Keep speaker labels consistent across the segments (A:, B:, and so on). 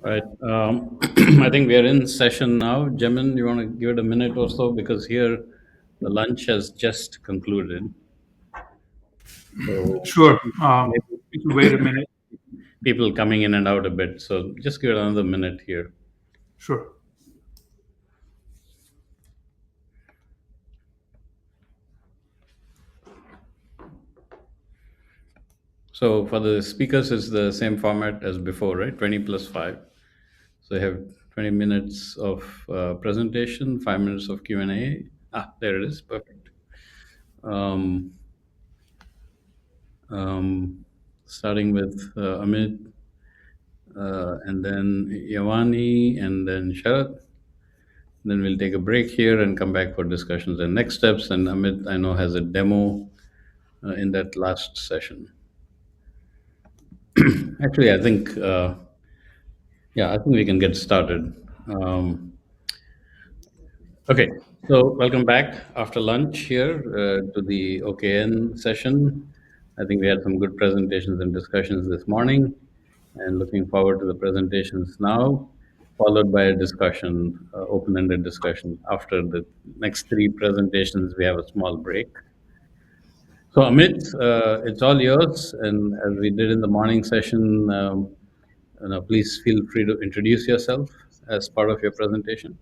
A: Right. I think we are in session now. Jemin, you want to give it a minute or so because here the lunch has just concluded. So
B: Sure.
A: maybe
B: We can wait a minute.
A: people coming in and out a bit. So just give it another minute here.
B: Sure.
A: So for the speakers, it's the same format as before, right? 20 plus 5. So you have 20 minutes of presentation, 5 minutes of Q&A. There it is. Perfect. Um, Starting with Amit, and then Yavani, and then Sharat. Then we'll take a break here and come back for discussions and next steps. And Amit, I know, has a demo in that last session. Actually, I think we can get started. Okay, so welcome back after lunch here to the OKN session. I think we had some good presentations and discussions this morning, and looking forward to the presentations now, followed by a discussion, open-ended discussion. After the next three presentations, we have a small break. So Amit, it's all yours, and as we did in the morning session, please feel free to introduce yourself as part of your presentation.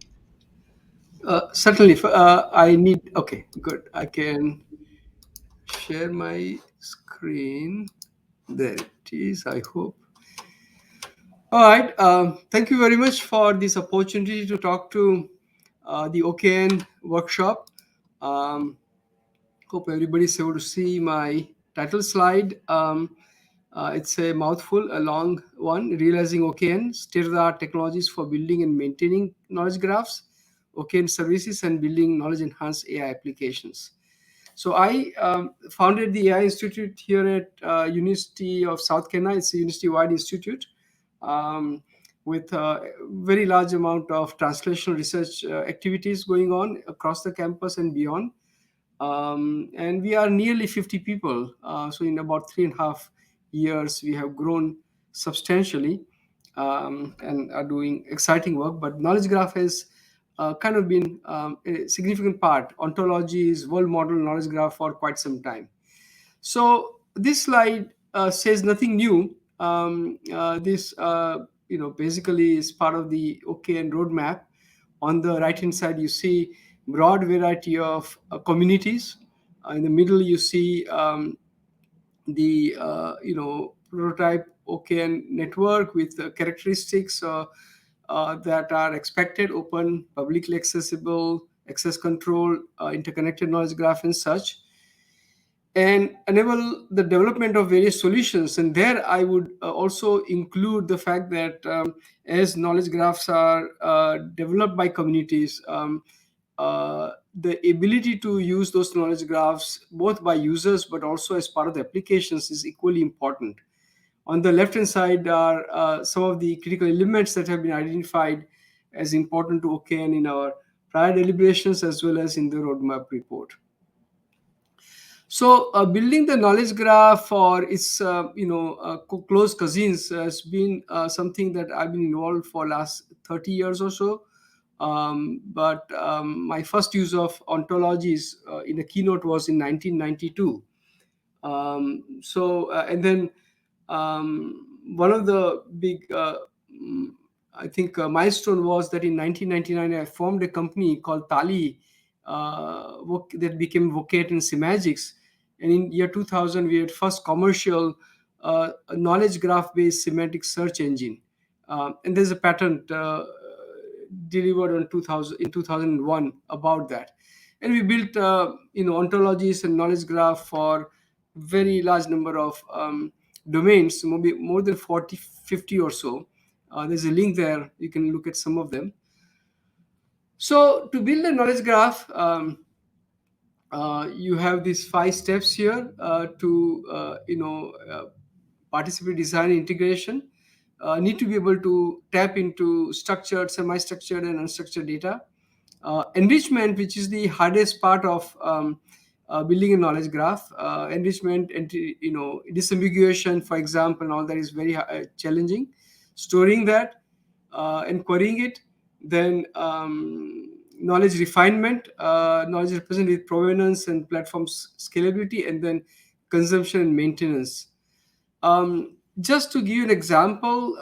C: Certainly, I need. Okay, good. I can share my screen. There it is. I hope. All right. Thank you very much for this opportunity to talk to the OKN workshop. Um, Hope everybody's able to see my title slide. It's a mouthful, a long one. Realizing OKN, state-of-the-art technologies for building and maintaining knowledge graphs, OKN services, and building knowledge-enhanced AI applications. So I founded the AI Institute here at University of South Carolina. It's a university-wide institute with a very large amount of translational research activities going on across the campus and beyond. And we are nearly 50 people. So in about 3.5 years, we have grown substantially and are doing exciting work. But knowledge graph has kind of been a significant part. Ontology is world model knowledge graph for quite some time. So this slide says nothing new. This basically is part of the OKN roadmap. On the right hand side, you see broad variety of communities. In the middle, you see the prototype OKN network with characteristics that are expected: open, publicly accessible, access control, interconnected knowledge graph, and such, and enable the development of various solutions. And there I would also include the fact that as knowledge graphs are developed by communities, the ability to use those knowledge graphs both by users but also as part of the applications is equally important. On the left hand side are some of the critical elements that have been identified as important to OKN in our prior deliberations as well as in the roadmap report. So building the knowledge graph for its close cousins has been something that I've been involved for last 30 years or so. But my first use of ontologies in a keynote was in 1992. And then one of the big I think milestone was that in 1999 I formed a company called Tali that became Vocate and Semagics. And in year 2000, we had first commercial knowledge graph based semantic search engine. And there's a patent delivered in 2001 about that. And we built ontologies and knowledge graph for very large number of domains, maybe more than 40, 50 or so. There's a link there. You can look at some of them. So to build a knowledge graph, you have these 5 steps here to participate design integration. Need to be able to tap into structured, semi-structured, and unstructured data. Enrichment, which is the hardest part of building a knowledge graph. Enrichment and disambiguation, for example, and all that is very challenging. Storing that, and querying it. Then knowledge refinement, knowledge represented with provenance and platform scalability, and then consumption and maintenance. Just to give you an example,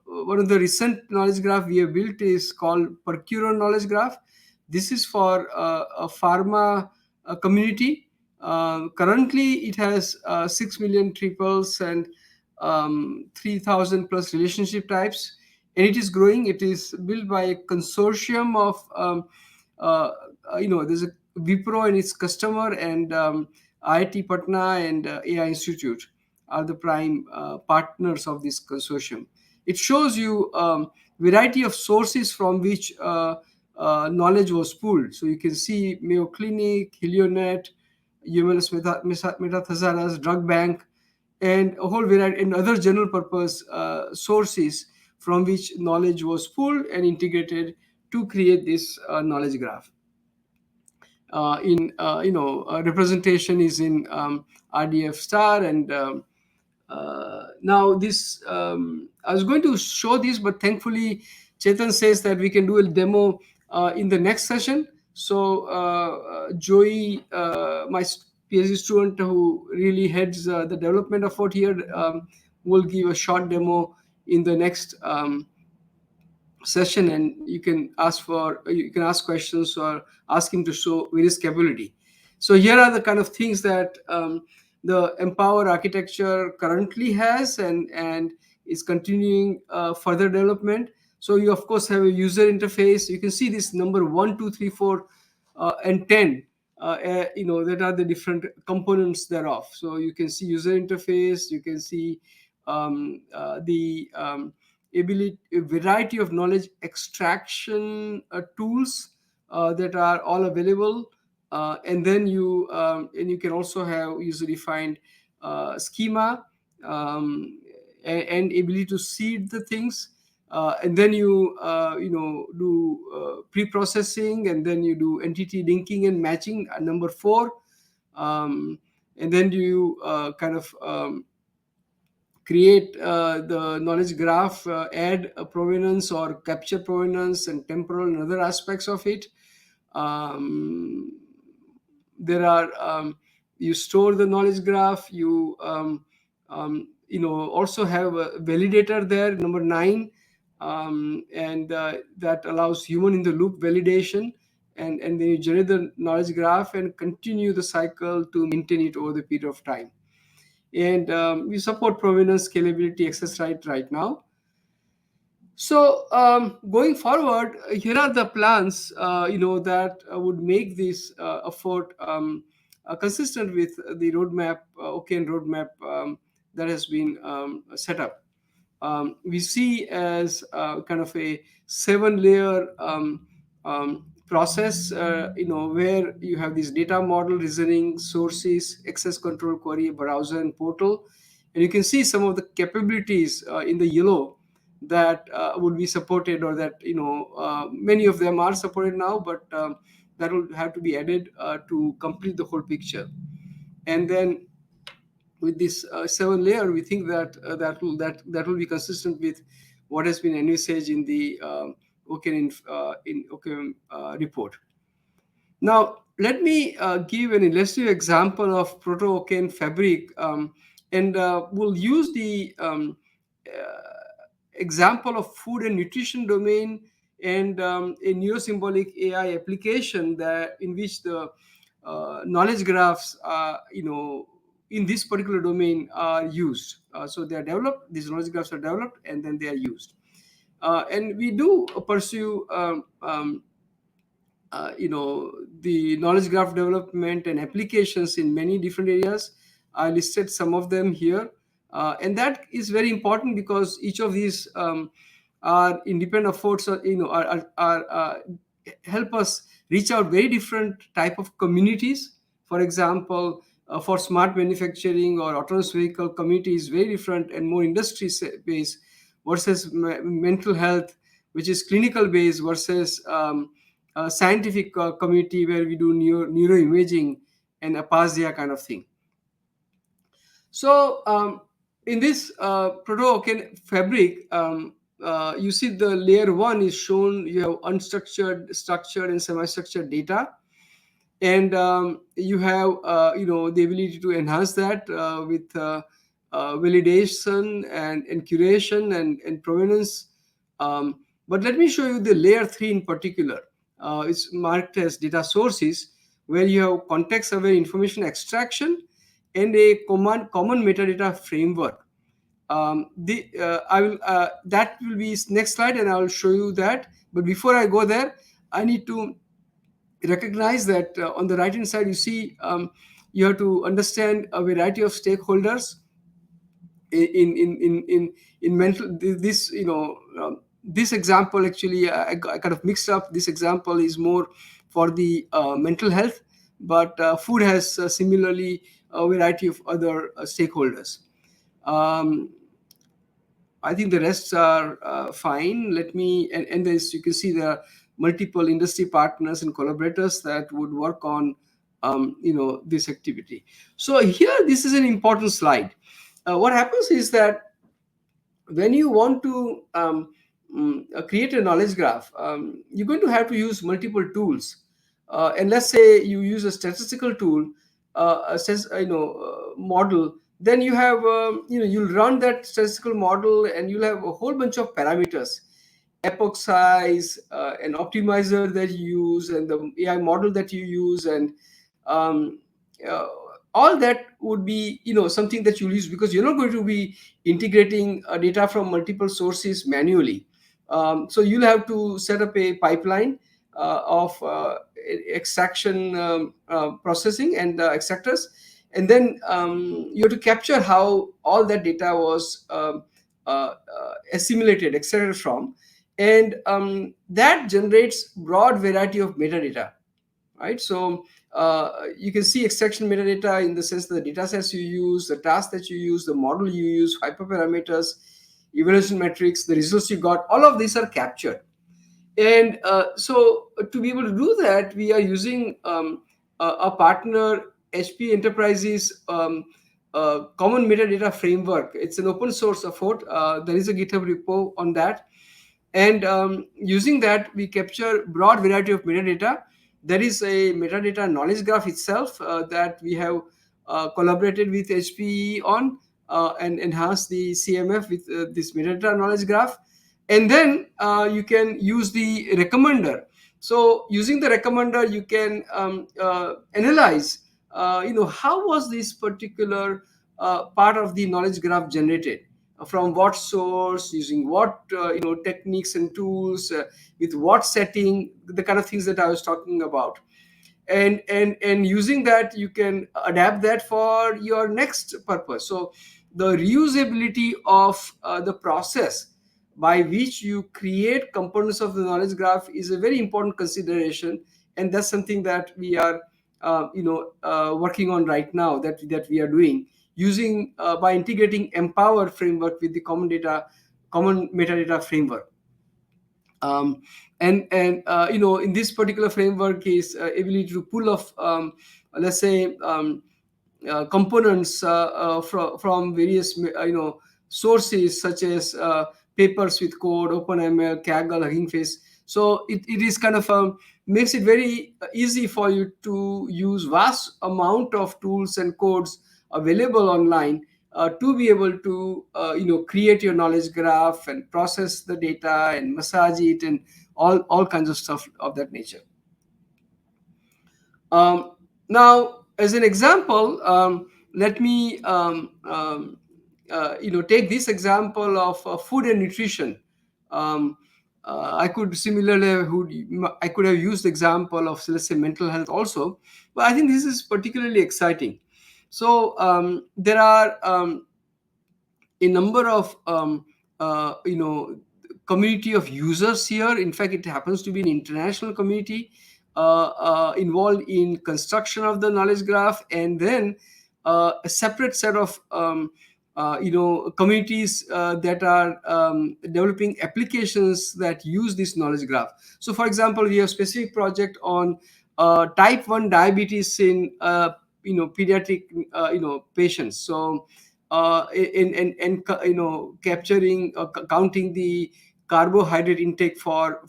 C: one of the recent knowledge graph we have built is called Percuro knowledge graph. This is for a pharma community. Currently, it has 6 million triples and 3,000 plus relationship types, and it is growing. It is built by a consortium of, there's a Wipro and its customer, and IIT Patna and AI Institute are the prime partners of this consortium. It shows you variety of sources from which knowledge was pulled. So you can see Mayo Clinic, Helionet, UMLS Metathesaurus, Drug Bank, and a whole variety and other general purpose sources from which knowledge was pulled and integrated to create this knowledge graph. In representation is in RDF star, and now this I was going to show this, but thankfully Chetan says that we can do a demo in the next session. So Joey, my PhD student who really heads the development effort here, will give a short demo in the next session, and you can ask questions or ask him to show various capability. So here are the kind of things that the Empower architecture currently has, and is continuing further development. So you of course have a user interface. You can see this number 1, 2, 3, 4, and 10. That are the different components thereof. So you can see user interface. You can see the ability, a variety of knowledge extraction tools that are all available, and then you can also have user defined schema, and ability to seed the things, and then you do pre-processing, and then you do entity linking and matching, number 4, and then you kind of create the knowledge graph, add a provenance or capture provenance and temporal and other aspects of it. There are you store the knowledge graph. You also have a validator there, number 9, and that allows human in the loop validation, and then you generate the knowledge graph and continue the cycle to maintain it over the period of time. And we support provenance, scalability, access right now. So going forward, here are the plans that would make this effort consistent with the roadmap, OKN roadmap, that has been set up. We see as kind of a 7-layer process, where you have this data model, reasoning, sources, access control, query, browser, and portal. And you can see some of the capabilities in the yellow that would be supported, or that many of them are supported now, but that will have to be added to complete the whole picture. And then with this 7-layer, we think that that will be consistent with what has been envisaged in the OKN report. Now, let me give an illustrative example of Proto-OKN Fabric, and we'll use the example of food and nutrition domain, and a neurosymbolic AI application that in which the knowledge graphs, in this particular domain are used. So they are developed. These knowledge graphs are developed, and then they are used. And we do pursue the knowledge graph development and applications in many different areas. I listed some of them here, and that is very important because each of these are independent efforts, help us reach out very different type of communities. For example, for smart manufacturing or autonomous vehicle, community is very different and more industry based, versus mental health, which is clinical based, versus scientific community where we do neuroimaging and aphasia kind of thing. So in this Proto-OKN Fabric, you see the layer one is shown. You have unstructured, structured, and semi-structured data, and you have the ability to enhance that with validation and curation and provenance. But let me show you the layer 3 in particular. It's marked as data sources, where you have context aware information extraction and a common metadata framework. The I will That will be next slide, and I will show you that. But before I go there, I need to recognize that on the right hand side, you see, you have to understand a variety of stakeholders in mental. This this example, actually, I kind of mixed up. This example is more for the mental health, but food has similarly a variety of other stakeholders. um, I think the rests are fine. Let me, and as you can see, there are multiple industry partners and collaborators that would work on, this activity. So here, this is an important slide. What happens is that when you want to create a knowledge graph, you're going to have to use multiple tools. And let's say you use a statistical tool, model. Then you have, you'll run that statistical model, and you'll have a whole bunch of parameters: epoch size, an optimizer that you use, and the AI model that you use, and um, uh, all that would be, something that you'll use, because you're not going to be integrating data from multiple sources manually. So you'll have to set up a pipeline of extraction, processing, and extractors, and then you have to capture how all that data was assimilated, extracted from, and that generates broad variety of metadata, right? So you can see extraction metadata in the sense that the data sets you use, the task that you use, the model you use, hyperparameters, evaluation metrics, the results you got, all of these are captured. And so to be able to do that, we are using a partner, HP Enterprises, common metadata framework. It's an open source effort. There is a GitHub repo on that, and using that, we capture broad variety of metadata. There is a metadata knowledge graph itself that we have collaborated with HPE on, and enhance the CMF with this metadata knowledge graph. And then you can use the recommender. So using the recommender, you can analyze, how was this particular part of the knowledge graph generated, from what source, using what techniques and tools, with what setting, the kind of things that I was talking about. And using that, you can adapt that for your next purpose. So the reusability of the process by which you create components of the knowledge graph is a very important consideration, and that's something that we are working on right now, that we are doing, using by integrating Empower framework with the common metadata framework. And in this particular framework is ability to pull off, let's say, components from various sources, such as papers with code, OpenML, Kaggle, Hugging Face. So it is kind of makes it very easy for you to use vast amount of tools and codes available online to be able to create your knowledge graph and process the data and massage it, and all kinds of stuff of that nature. Now, as an example, let me take this example of food and nutrition. Um, I could similarly I could have used the example of, let's say, mental health also, but I think this is particularly exciting. So there are a number of community of users here. In fact, it happens to be an international community involved in construction of the knowledge graph, and then a separate set of communities that are developing applications that use this knowledge graph. So for example, we have specific project on type 1 diabetes in pediatric patients. So in capturing, counting the carbohydrate intake for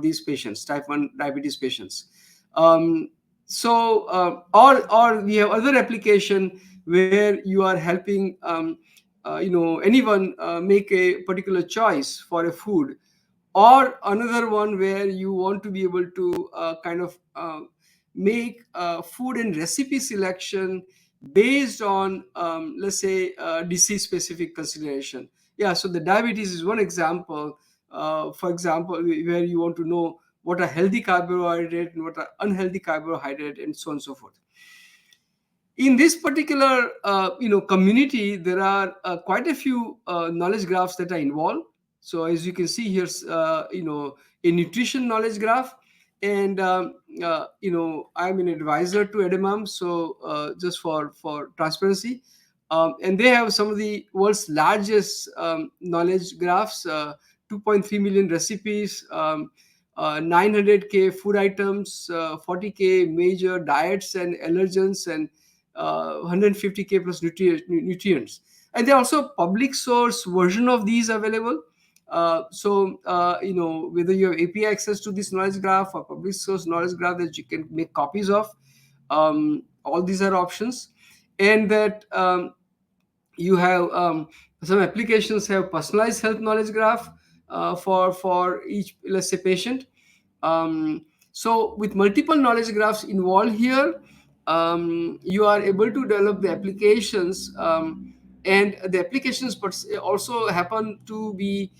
C: these patients, type 1 diabetes patients. um, or we have other application where you are helping anyone make a particular choice for a food, or another one where you want to be able to kind of make food and recipe selection based on, let's say, disease specific consideration. Yeah, so the diabetes is one example. For example, where you want to know what are healthy carbohydrate and what are unhealthy carbohydrate, and so on and so forth. In this particular community, there are quite a few knowledge graphs that are involved. So as you can see here, a nutrition knowledge graph. And I'm an advisor to edemam, so just for transparency. And they have some of the world's largest knowledge graphs, 2.3 million recipes, 900k food items, 40k major diets and allergens, and 150k plus nutrients. And there are also public source version of these available. Whether you have API access to this knowledge graph or public source knowledge graph that you can make copies of, all these are options. And that you have some applications have personalized health knowledge graph for each, let's say, patient. So with multiple knowledge graphs involved here, you are able to develop the applications, and the applications also happen to be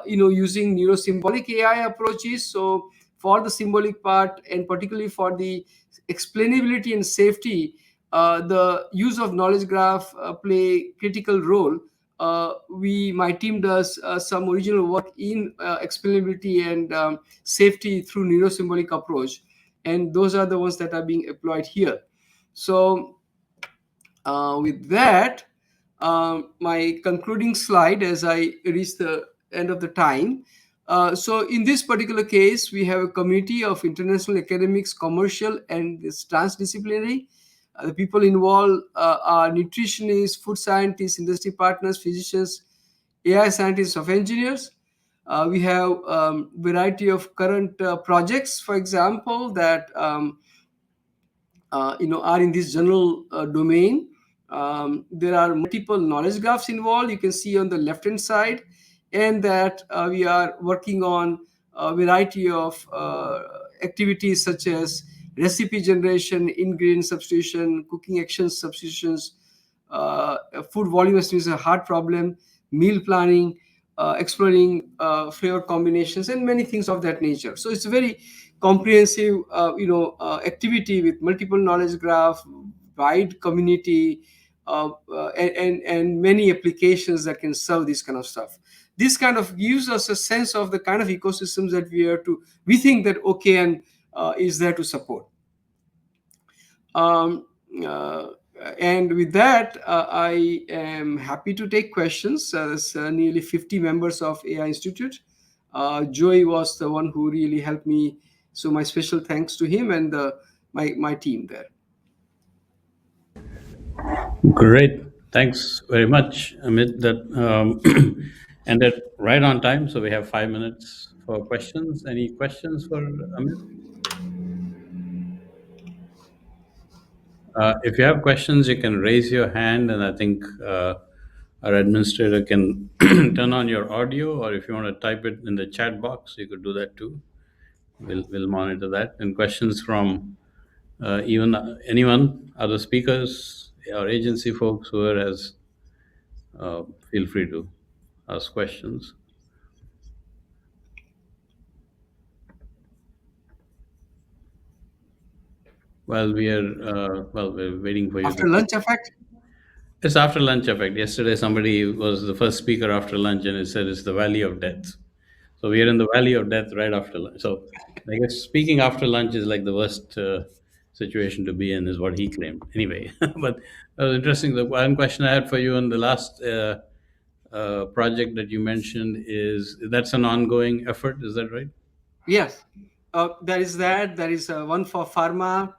C: using neurosymbolic AI approaches. So for the symbolic part, and particularly for the explainability and safety, the use of knowledge graph play critical role. My team does some original work in explainability and safety through neurosymbolic approach, and those are the ones that are being employed here. So with that, my concluding slide as I reach the end of the time. So in this particular case, we have a community of international academics, commercial, and this transdisciplinary. The people involved are nutritionists, food scientists, industry partners, physicians, AI scientists, of engineers. We have variety of current projects, for example, that are in this general domain. There are multiple knowledge graphs involved. You can see on the left hand side, and that we are working on a variety of activities such as recipe generation, ingredient substitution, cooking actions substitutions, food volume estimation, heart problem, meal planning, exploring flavor combinations, and many things of that nature. So it's a very comprehensive activity with multiple knowledge graph, wide community, and many applications that can serve this kind of stuff. This kind of gives us a sense of the kind of ecosystems that we think that OKN is there to support. um, uh, and with that, I am happy to take questions. There's nearly 50 members of AI Institute. Joey was the one who really helped me, so my special thanks to him and my team there.
A: Great. Thanks very much, Amit. That ended right on time. So we have 5 minutes for questions. Any questions for Amit? If you have questions, you can raise your hand, and I think our administrator can turn on your audio, or if you want to type it in the chat box, you could do that too. We'll monitor that. And questions from even anyone, other speakers, or agency folks, whoever has, feel free to ask questions. We're waiting for you to.
C: After lunch effect.
A: It's after lunch effect. Yesterday, somebody was the first speaker after lunch, and it said it's the valley of death. So we are in the valley of death right after lunch. So I guess speaking after lunch is like the worst situation to be in, is what he claimed. Anyway, but that was interesting. The one question I had for you on the last project that you mentioned is that's an ongoing effort. Is that right?
C: Yes, there is that. There is one for pharma.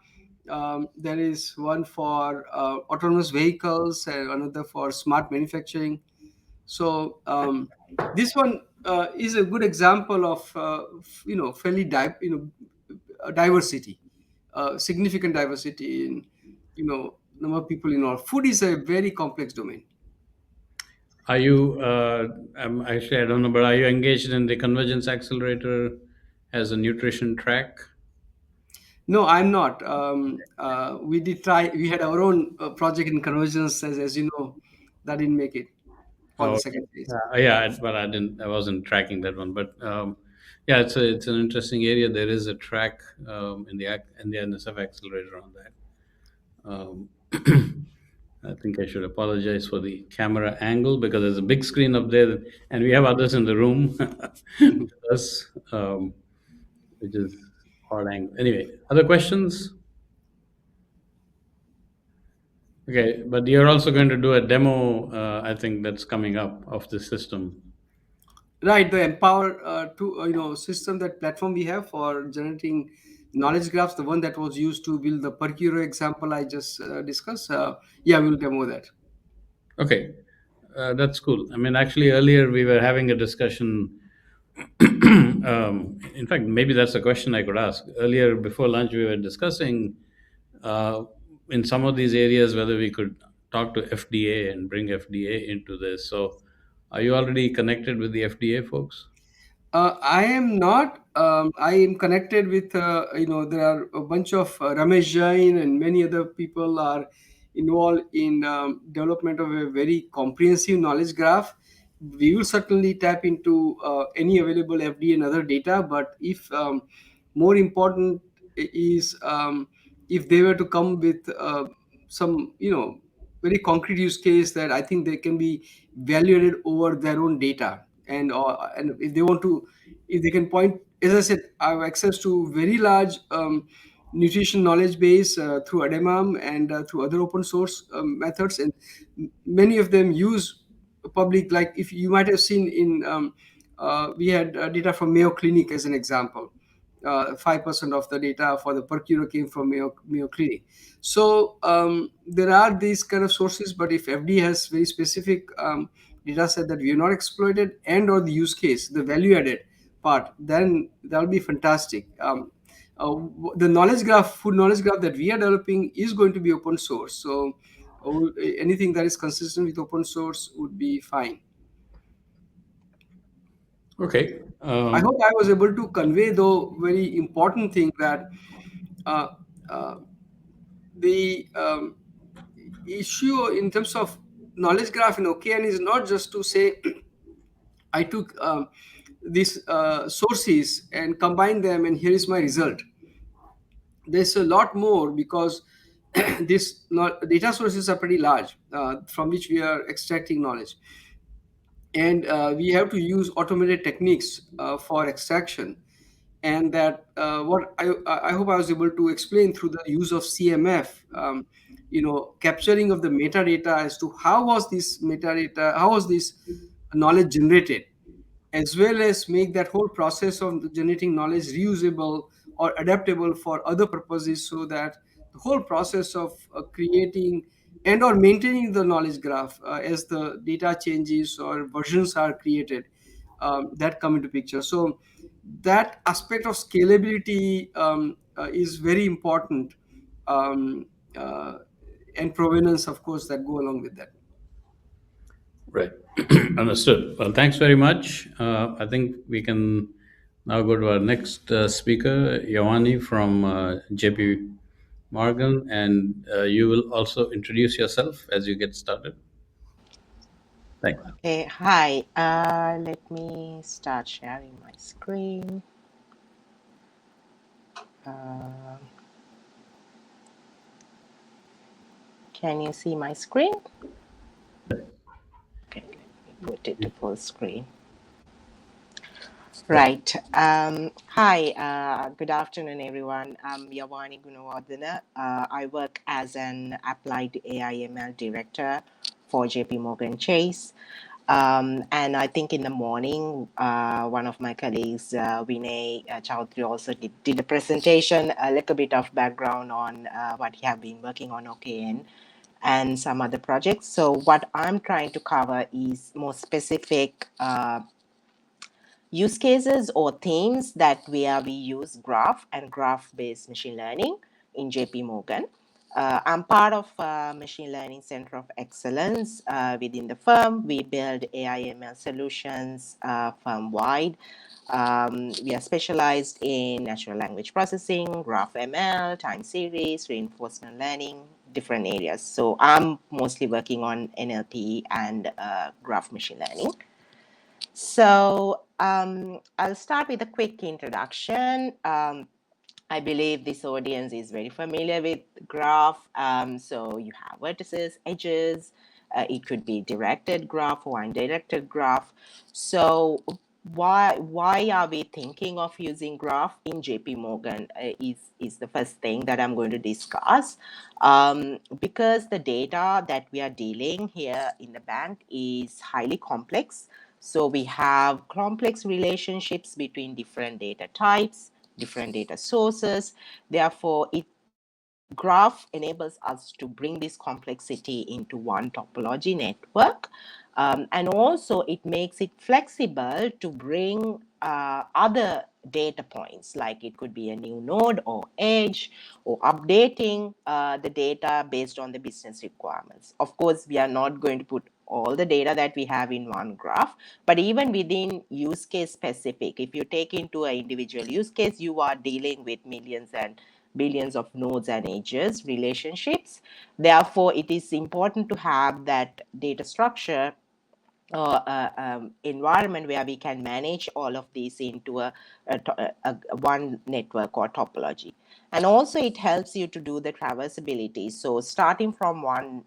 C: There is one for autonomous vehicles, and another for smart manufacturing. So this one is a good example of fairly diversity, significant diversity in number of people involved. Food is a very complex domain.
A: Are you, actually, I don't know, but are you engaged in the Convergence Accelerator as a nutrition track?
C: No, I'm not. We did try. We had our own project in conversions, as you know, that didn't make it for
A: Oh,
C: the
A: okay.
C: second phase.
A: Yeah, but I wasn't tracking that one. But yeah, it's an interesting area. There is a track in the NSF accelerator on that. I think I should apologize for the camera angle because there's a big screen up there, and we have others in the room with us, which is odd angle. Anyway, other questions? Okay, but you're also going to do a demo, I think that's coming up of the system.
C: Right, the Empower to system, that platform we have for generating knowledge graphs, the one that was used to build the per kilo example I just discussed. Yeah, we'll demo that.
A: Okay, that's cool. I mean, actually, earlier we were having a discussion. In fact, maybe that's a question I could ask. Earlier, before lunch, we were discussing uh, in some of these areas whether we could talk to FDA and bring FDA into this. So, are you already connected with the FDA folks?
C: I am not. I am connected with, there are a bunch of Ramesh Jain and many other people are involved in development of a very comprehensive knowledge graph. We will certainly tap into any available FD and other data, but if more important is, if they were to come with some, very concrete use case that I think they can be valuated over their own data, and if they want to, if they can point, as I said, I have access to very large nutrition knowledge base through ademam and through other open source methods, and many of them use public, like if you might have seen in we had data from Mayo Clinic as an example. 5% of the data for the per kilo came from Mayo Clinic. So there are these kind of sources, but if FD has very specific data set that we have not exploited, and or the use case, the value added part, then that'll be fantastic. The knowledge graph, food knowledge graph that we are developing is going to be open source. So anything that is consistent with open source would be fine.
A: Okay.
C: I hope I was able to convey, though, very important thing that uh, uh, the issue in terms of knowledge graph in OKN is not just to say I took these sources and combined them and here is my result. There's a lot more, because these data sources are pretty large, from which we are extracting knowledge, and we have to use automated techniques for extraction. And that what I hope I was able to explain through the use of CMF, capturing of the metadata as to how was this knowledge generated, as well as make that whole process of generating knowledge reusable or adaptable for other purposes, so that the whole process of creating and or maintaining the knowledge graph, as the data changes or versions are created, that come into picture. So that aspect of scalability is very important, um, uh, and provenance, of course, that go along with that.
A: Right. Understood. Well, thanks very much. I think we can now go to our next speaker, Yawani from JP Morgan, and you will also introduce yourself as you get started. Thanks.
B: Okay, hi. Let me start sharing my screen. Uh, can you see my screen? Okay, let me put it to full screen. Right. Hi. Good afternoon, everyone. I'm Yawani Gunawardena. I work as an applied AI/ML director for JP Morgan Chase. And I think in the morning, one of my colleagues, Vinay Chowdhury, also did a presentation, a little bit of background on what he have been working on OKN and some other projects. So what I'm trying to cover is more specific use cases or themes that where we use graph and graph-based machine learning in JP Morgan. I'm part of Machine Learning Center of Excellence within the firm. We build AI/ML solutions firm-wide. We are specialized in natural language processing, graph ML, time series, reinforcement learning, different areas. So I'm mostly working on NLP and graph machine learning. So I'll start with a quick introduction. I believe this audience is very familiar with graph. So you have vertices, edges. It could be directed graph or undirected graph. So why are we thinking of using graph in JP Morgan is the first thing that I'm going to discuss. Because the data that we are dealing here in the bank is highly complex. So we have complex relationships between different data types, different data sources. Therefore, graph enables us to bring this complexity into one topology network. And also it makes it flexible to bring other data points, like it could be a new node or edge or updating the data based on the business requirements. Of course, we are not going to put all the data that we have in one graph, but even within use case specific, if you take into an individual use case, you are dealing with millions and billions of nodes and edges relationships. Therefore, it is important to have that data structure environment where we can manage all of these into one network or topology. And also it helps you to do the traversability. So starting from one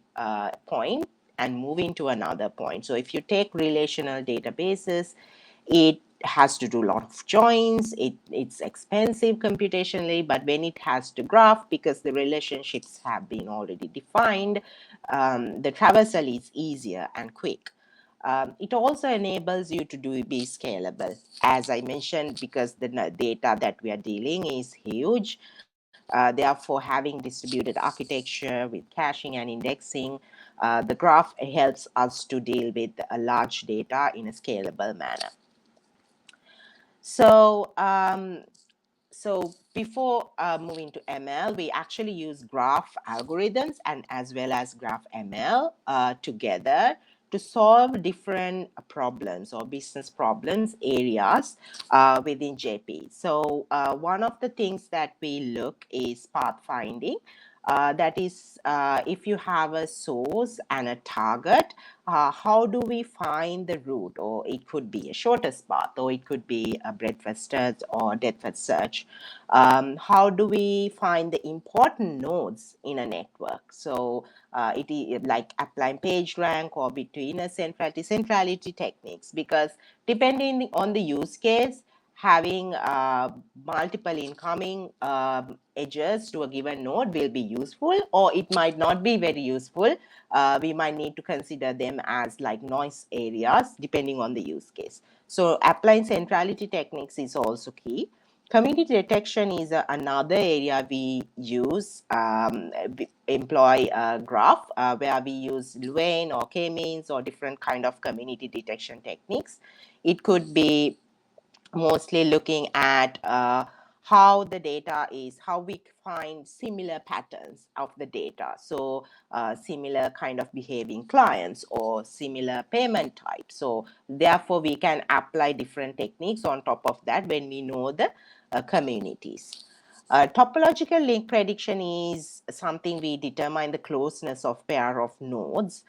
B: point and moving to another point. So if you take relational databases, it has to do a lot of joins. It's expensive computationally, but when it has to graph, because the relationships have been already defined, the traversal is easier and quick. It also enables you to be scalable. As I mentioned, because the data that we are dealing is huge, therefore having distributed architecture with caching and indexing, the graph helps us to deal with a large data in a scalable manner. So before moving to ML, we actually use graph algorithms and as well as graph ML together to solve different problems or business problems areas within JP. So one of the things that we look is pathfinding. That is, if you have a source and a target, how do we find the route? Or it could be a shortest path, or it could be a breadth first search or depth first search. How do we find the important nodes in a network? So it is like applying page rank or between a centrality techniques, because depending on the use case, having multiple incoming edges to a given node will be useful, or it might not be very useful. We might need to consider them as like noise areas depending on the use case. So applying centrality techniques is also key. Community detection is another area we use, we employ a graph where we use Luane or K-means or different kind of community detection techniques. It could be mostly looking at how the data is, how we find similar patterns of the data. So similar kind of behaving clients or similar payment types. So therefore we can apply different techniques on top of that when we know the communities. Topological link prediction is something we determine the closeness of pair of nodes.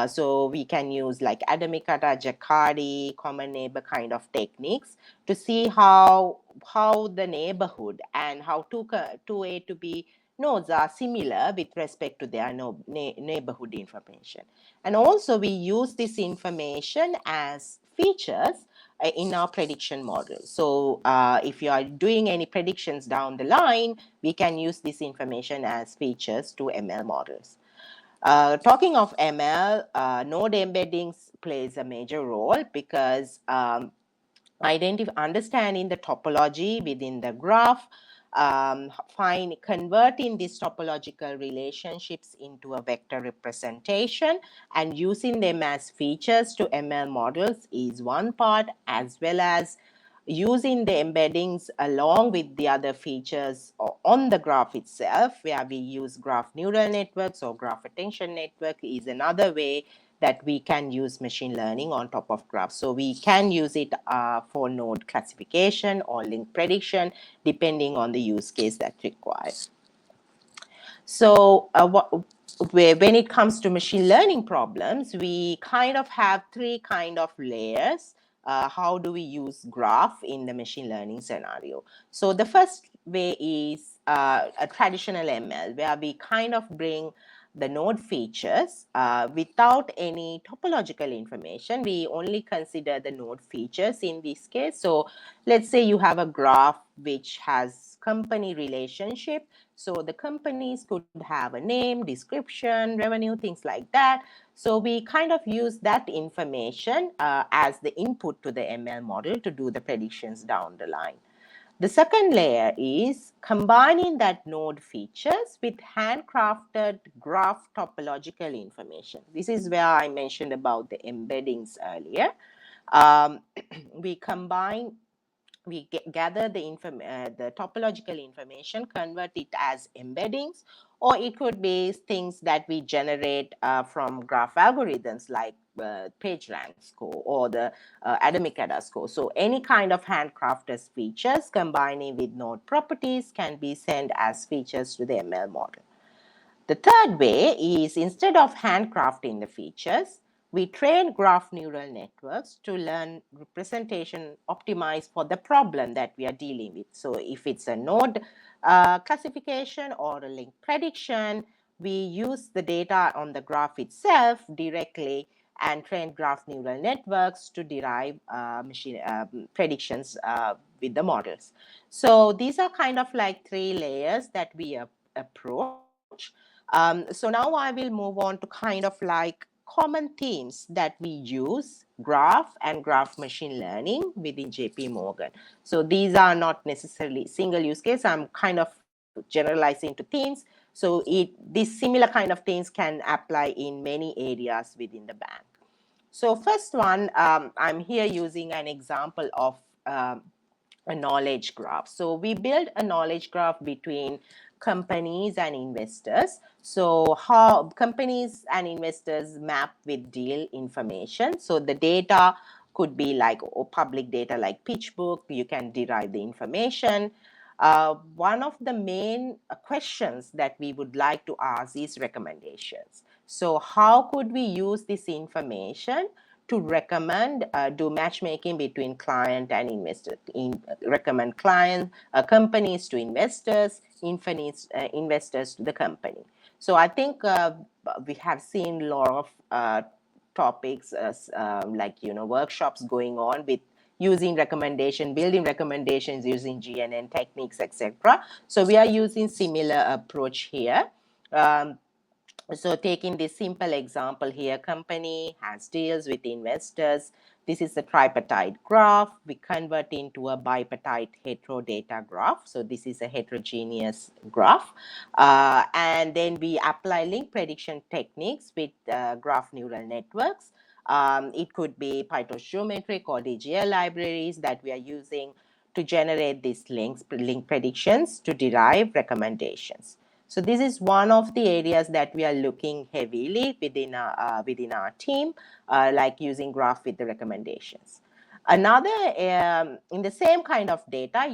B: So we can use like Adamikata, Jaccard, common neighbor kind of techniques to see how the neighborhood and how two A to B nodes are similar with respect to their neighborhood information. And also we use this information as features in our prediction model. So if you are doing any predictions down the line, we can use this information as features to ML models. Talking of ML, node embeddings plays a major role because understanding the topology within the graph, converting these topological relationships into a vector representation and using them as features to ML models is one part, as well as using the embeddings along with the other features on the graph itself, where we use graph neural networks or graph attention network, is another way that we can use machine learning on top of graphs. So we can use it for node classification or link prediction, depending on the use case that requires. So when it comes to machine learning problems, we kind of have three kind of layers. How do we use graph in the machine learning scenario? So the first way is a traditional ML, where we kind of bring the node features without any topological information. We only consider the node features in this case. So let's say you have a graph which has company relationship. So the companies could have a name, description, revenue, things like that. So we kind of use that information as the input to the ML model to do the predictions down the line. The second layer is combining that node features with handcrafted graph topological information. This is where I mentioned about the embeddings earlier. Um, we combine we gather the topological information, convert it as embeddings, or it could be things that we generate from graph algorithms like PageRank score or the atomic ADA score. So any kind of handcrafted features combining with node properties can be sent as features to the ML model. The third way is, instead of handcrafting the features, we train graph neural networks to learn representation optimized for the problem that we are dealing with. So if it's a node classification or a link prediction, we use the data on the graph itself directly and train graph neural networks to derive machine predictions with the models. So these are kind of like three layers that we approach. So now I will move on to kind of like common themes that we use graph and graph machine learning within JP Morgan. So these are not necessarily single use case. I'm kind of generalizing to themes. So these similar kind of things can apply in many areas within the bank. So first one, I'm here using an example of a knowledge graph. So we build a knowledge graph between companies and investors. So how companies and investors map with deal information. So the data could be like public data like pitch book. You can derive the information. One of the main questions that we would like to ask is recommendations. So how could we use this information to recommend, do matchmaking between client and investor, recommend companies to investors, investors to the company. So I think we have seen a lot of topics like workshops going on with using recommendation, building recommendations using GNN techniques, etc. So we are using similar approach here. So taking this simple example here, company has deals with investors. This is a tripartite graph. We convert into a bipartite heterodata graph. So this is a heterogeneous graph. And then we apply link prediction techniques with graph neural networks. It could be PyTorch geometric or DGL libraries that we are using to generate these link predictions to derive recommendations. So this is one of the areas that we are looking heavily within our team, like using graph with the recommendations. Another, in the same kind of data,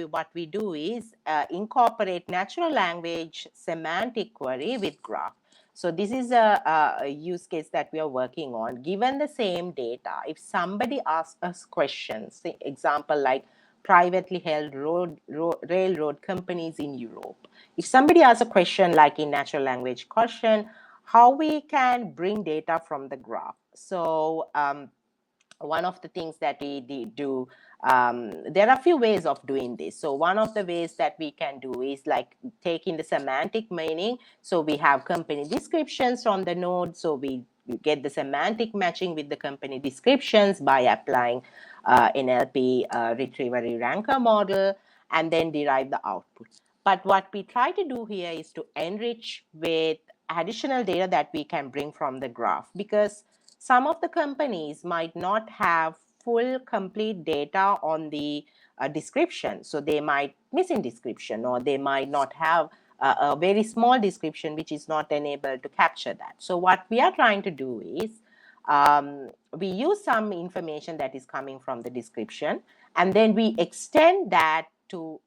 B: what we do is incorporate natural language semantic query with graph. So this is a use case that we are working on. Given the same data, if somebody asks us questions, say example like privately held railroad companies in Europe, if somebody asks a question like in natural language question, how we can bring data from the graph. So one of the things that we do, there are a few ways of doing this. So one of the ways that we can do is like taking the semantic meaning. So we have company descriptions from the node. So we get the semantic matching with the company descriptions by applying NLP retriever ranker model and then derive the output. But what we try to do here is to enrich with additional data that we can bring from the graph, because some of the companies might not have full complete data on the description. So they might missing description, or they might not have a very small description which is not enabled to capture that. So what we are trying to do is we use some information that is coming from the description, and then we extend that to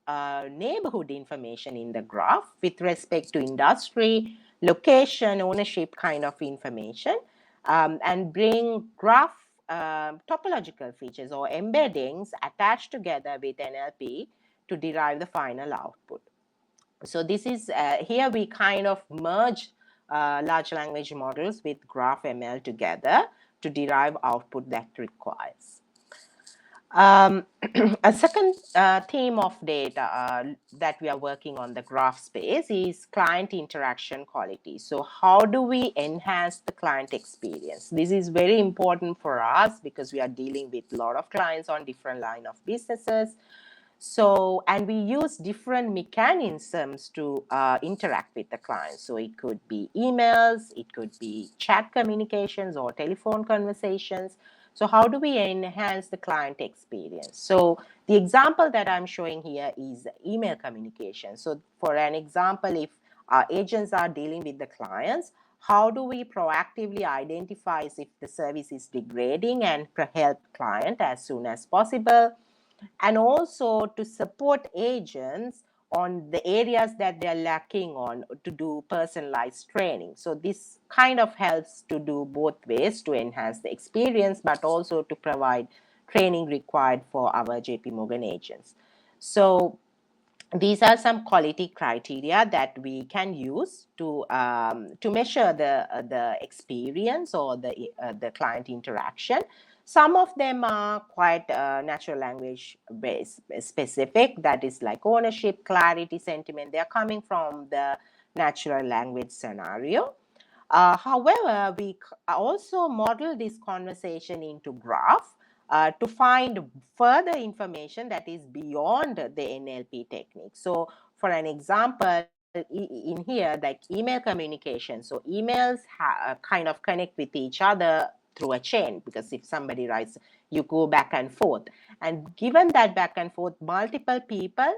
B: neighborhood information in the graph with respect to industry, location, ownership kind of information, and bring graph topological features or embeddings attached together with NLP to derive the final output. So this is, here we kind of merge large language models with graph ML together to derive output that requires. A second theme of data that we are working on the graph space is client interaction quality. So how do we enhance the client experience? This is very important for us because we are dealing with a lot of clients on different line of businesses. So, and we use different mechanisms to interact with the client. So it could be emails, it could be chat communications or telephone conversations. So how do we enhance the client experience? So the example that I'm showing here is email communication. So for an example, if our agents are dealing with the clients, how do we proactively identify if the service is degrading and help client as soon as possible? And also to support agents on the areas that they're lacking on to do personalized training. So this kind of helps to do both ways to enhance the experience, but also to provide training required for our JP Morgan agents. So these are some quality criteria that we can use to measure the experience or the client interaction. Some of them are quite natural language based specific, that is like ownership, clarity, sentiment. They are coming from the natural language scenario. However, we also model this conversation into graph to find further information that is beyond the NLP technique. So for an example, in here, like email communication. So emails kind of connect with each other through a chain, because if somebody writes, you go back and forth. And given that back and forth, multiple people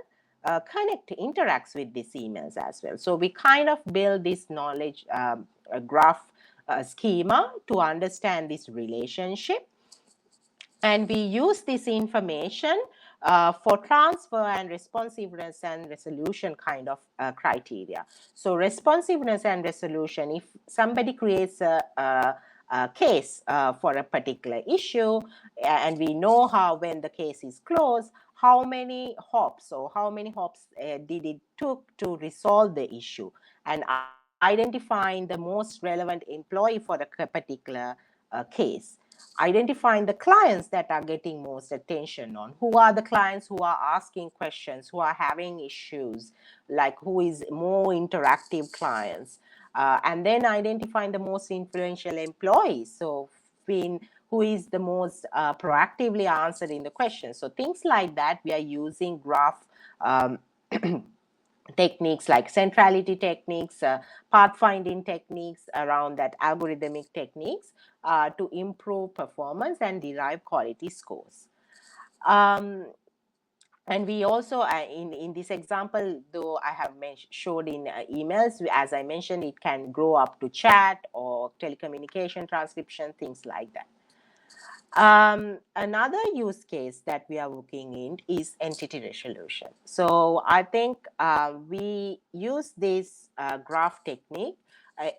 B: interacts with these emails as well. So we kind of build this knowledge graph schema to understand this relationship. And we use this information for transfer and responsiveness and resolution kind of criteria. So responsiveness and resolution, if somebody creates a case for a particular issue, and we know how when the case is closed, how many hops did it took to resolve the issue, and identifying the most relevant employee for the particular case, identifying the clients that are getting most attention on, who are the clients who are asking questions, who are having issues, like who is more interactive clients, and then identifying the most influential employees. So who is the most proactively answering the question. So things like that, we are using graph techniques like centrality techniques, pathfinding techniques around that, algorithmic techniques to improve performance and derive quality scores. And we also, in this example, though I have showed in emails, as I mentioned, it can grow up to chat or telecommunication transcription, things like that. Another use case that we are looking in is entity resolution. So I think we use this graph technique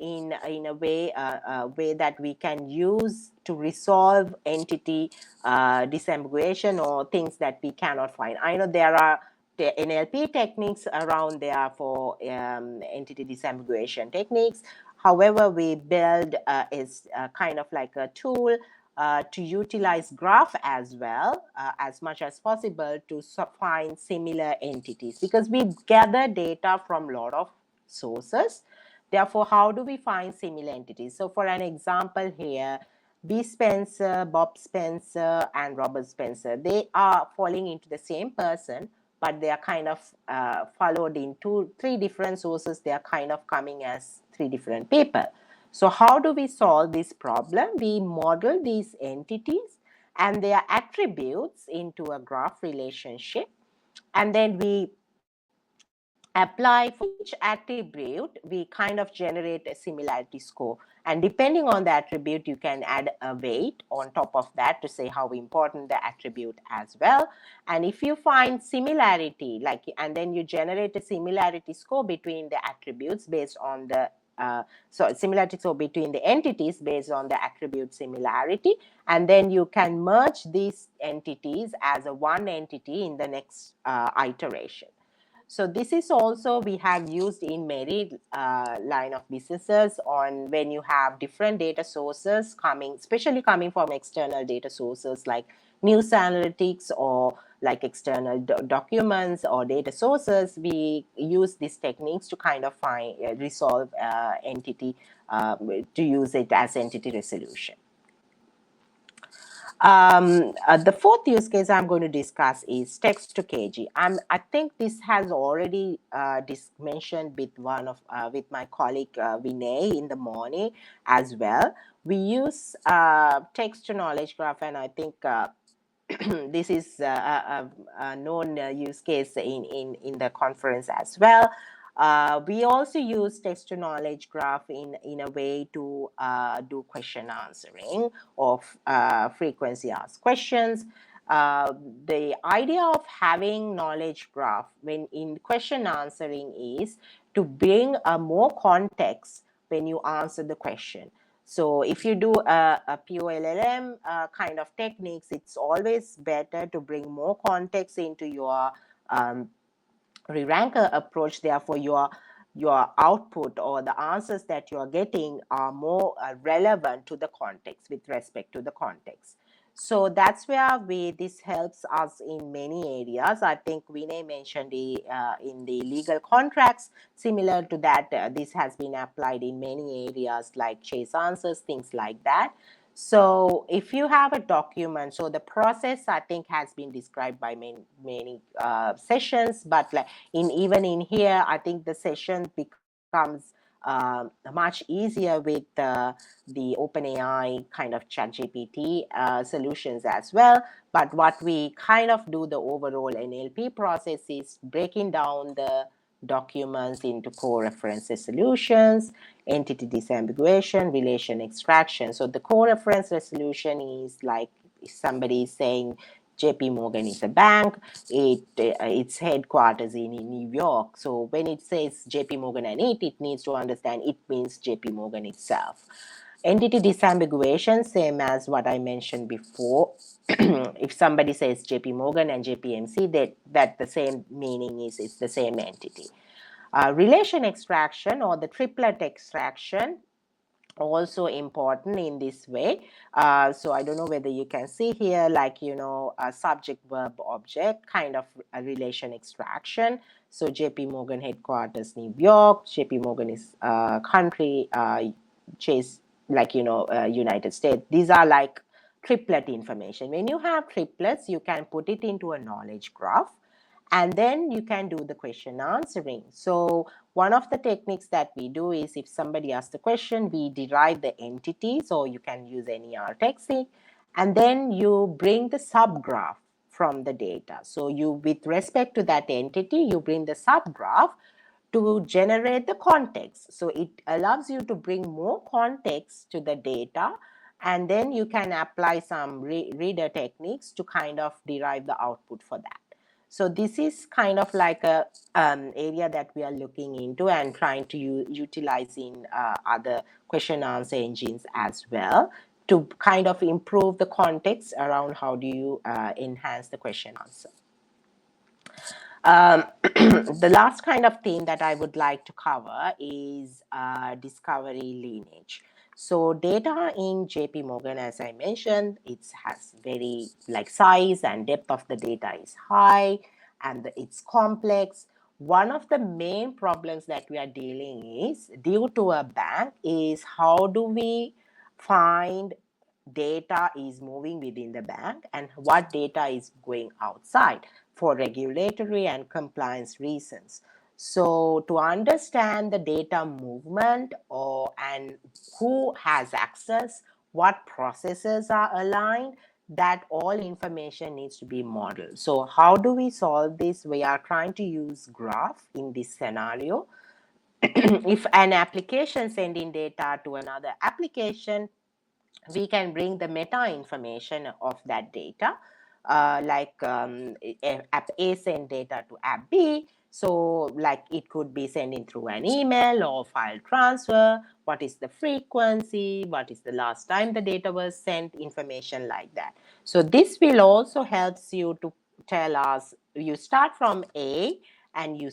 B: in a way that we can use to resolve entity disambiguation or things that we cannot find. I know there are the NLP techniques around there for entity disambiguation techniques. However, we build is kind of like a tool to utilize graph as well as much as possible to find similar entities, because we gather data from a lot of sources. Therefore, how do we find similar entities? So for an example here, B. Spencer, Bob Spencer, and Robert Spencer, they are falling into the same person, but they are kind of followed in three different sources. They are kind of coming as three different people. So how do we solve this problem? We model these entities and their attributes into a graph relationship. And then we apply for each attribute, we kind of generate a similarity score. And depending on the attribute, you can add a weight on top of that to say how important the attribute as well. And if you find similarity, and then you generate a similarity score between the attributes based on the similarity score between the entities based on the attribute similarity, and then you can merge these entities as a one entity in the next iteration. So this is also we have used in many line of businesses on when you have different data sources coming, especially coming from external data sources like news analytics or like external documents or data sources. We use these techniques to kind of find resolve entity to use it as entity resolution. The fourth use case I'm going to discuss is text to KG. I think this has already mentioned with with my colleague Vinay in the morning as well. We use text to knowledge graph, and I think this is a known use case in the conference as well. We also use text to knowledge graph in a way to do question answering of frequency asked questions. The idea of having knowledge graph when in question answering is to bring a more context when you answer the question. So if you do a POLLM kind of techniques, it's always better to bring more context into your re-ranker approach. Therefore, your output or the answers that you're getting are more relevant to the context with respect to the context. So that's where this helps us in many areas. I think Vinay mentioned in the legal contracts, similar to that, this has been applied in many areas like chase answers, things like that. So if you have a document, so the process I think has been described by many sessions, but like even in here, I think the session becomes much easier with the OpenAI kind of ChatGPT solutions as well. But what we kind of do the overall NLP process is breaking down the documents into core reference resolutions, entity disambiguation, relation extraction. So the core reference resolution is like if somebody is saying JP Morgan is a bank, its headquarters in New York. So when it says JP Morgan and it needs to understand it means JP Morgan itself. Entity disambiguation, same as what I mentioned before. If somebody says JP Morgan and JPMC, that the same meaning is it's the same entity. Relation extraction or the triplet extraction also important in this way. So I don't know whether you can see here, like, a subject, verb, object kind of a relation extraction. So JP Morgan headquarters, New York, JP Morgan is country, Chase, like, United States. These are like triplet information. When you have triplets, you can put it into a knowledge graph, and then you can do the question answering. So one of the techniques that we do is if somebody asks the question, we derive the entity, so you can use any R technique, and then you bring the subgraph from the data. So you, with respect to that entity, you bring the subgraph to generate the context. So it allows you to bring more context to the data, and then you can apply some reader techniques to kind of derive the output for that. So this is kind of like a area that we are looking into and trying to utilize in other question answer engines as well to kind of improve the context around how do you enhance the question answer. The last kind of theme that I would like to cover is discovery lineage. So data in JP Morgan, as I mentioned, it has very like size and depth of the data is high and it's complex. One of the main problems that we are dealing is due to a bank is how do we find data is moving within the bank and what data is going outside for regulatory and compliance reasons. So to understand the data movement and who has access, what processes are aligned, that all information needs to be modeled. So how do we solve this? We are trying to use graph in this scenario. If an application sending data to another application, we can bring the meta information of that data, like app A send data to app B. So like it could be sending through an email or file transfer. What is the frequency? What is the last time the data was sent? Information like that. So this will also helps you to tell us, you start from A and you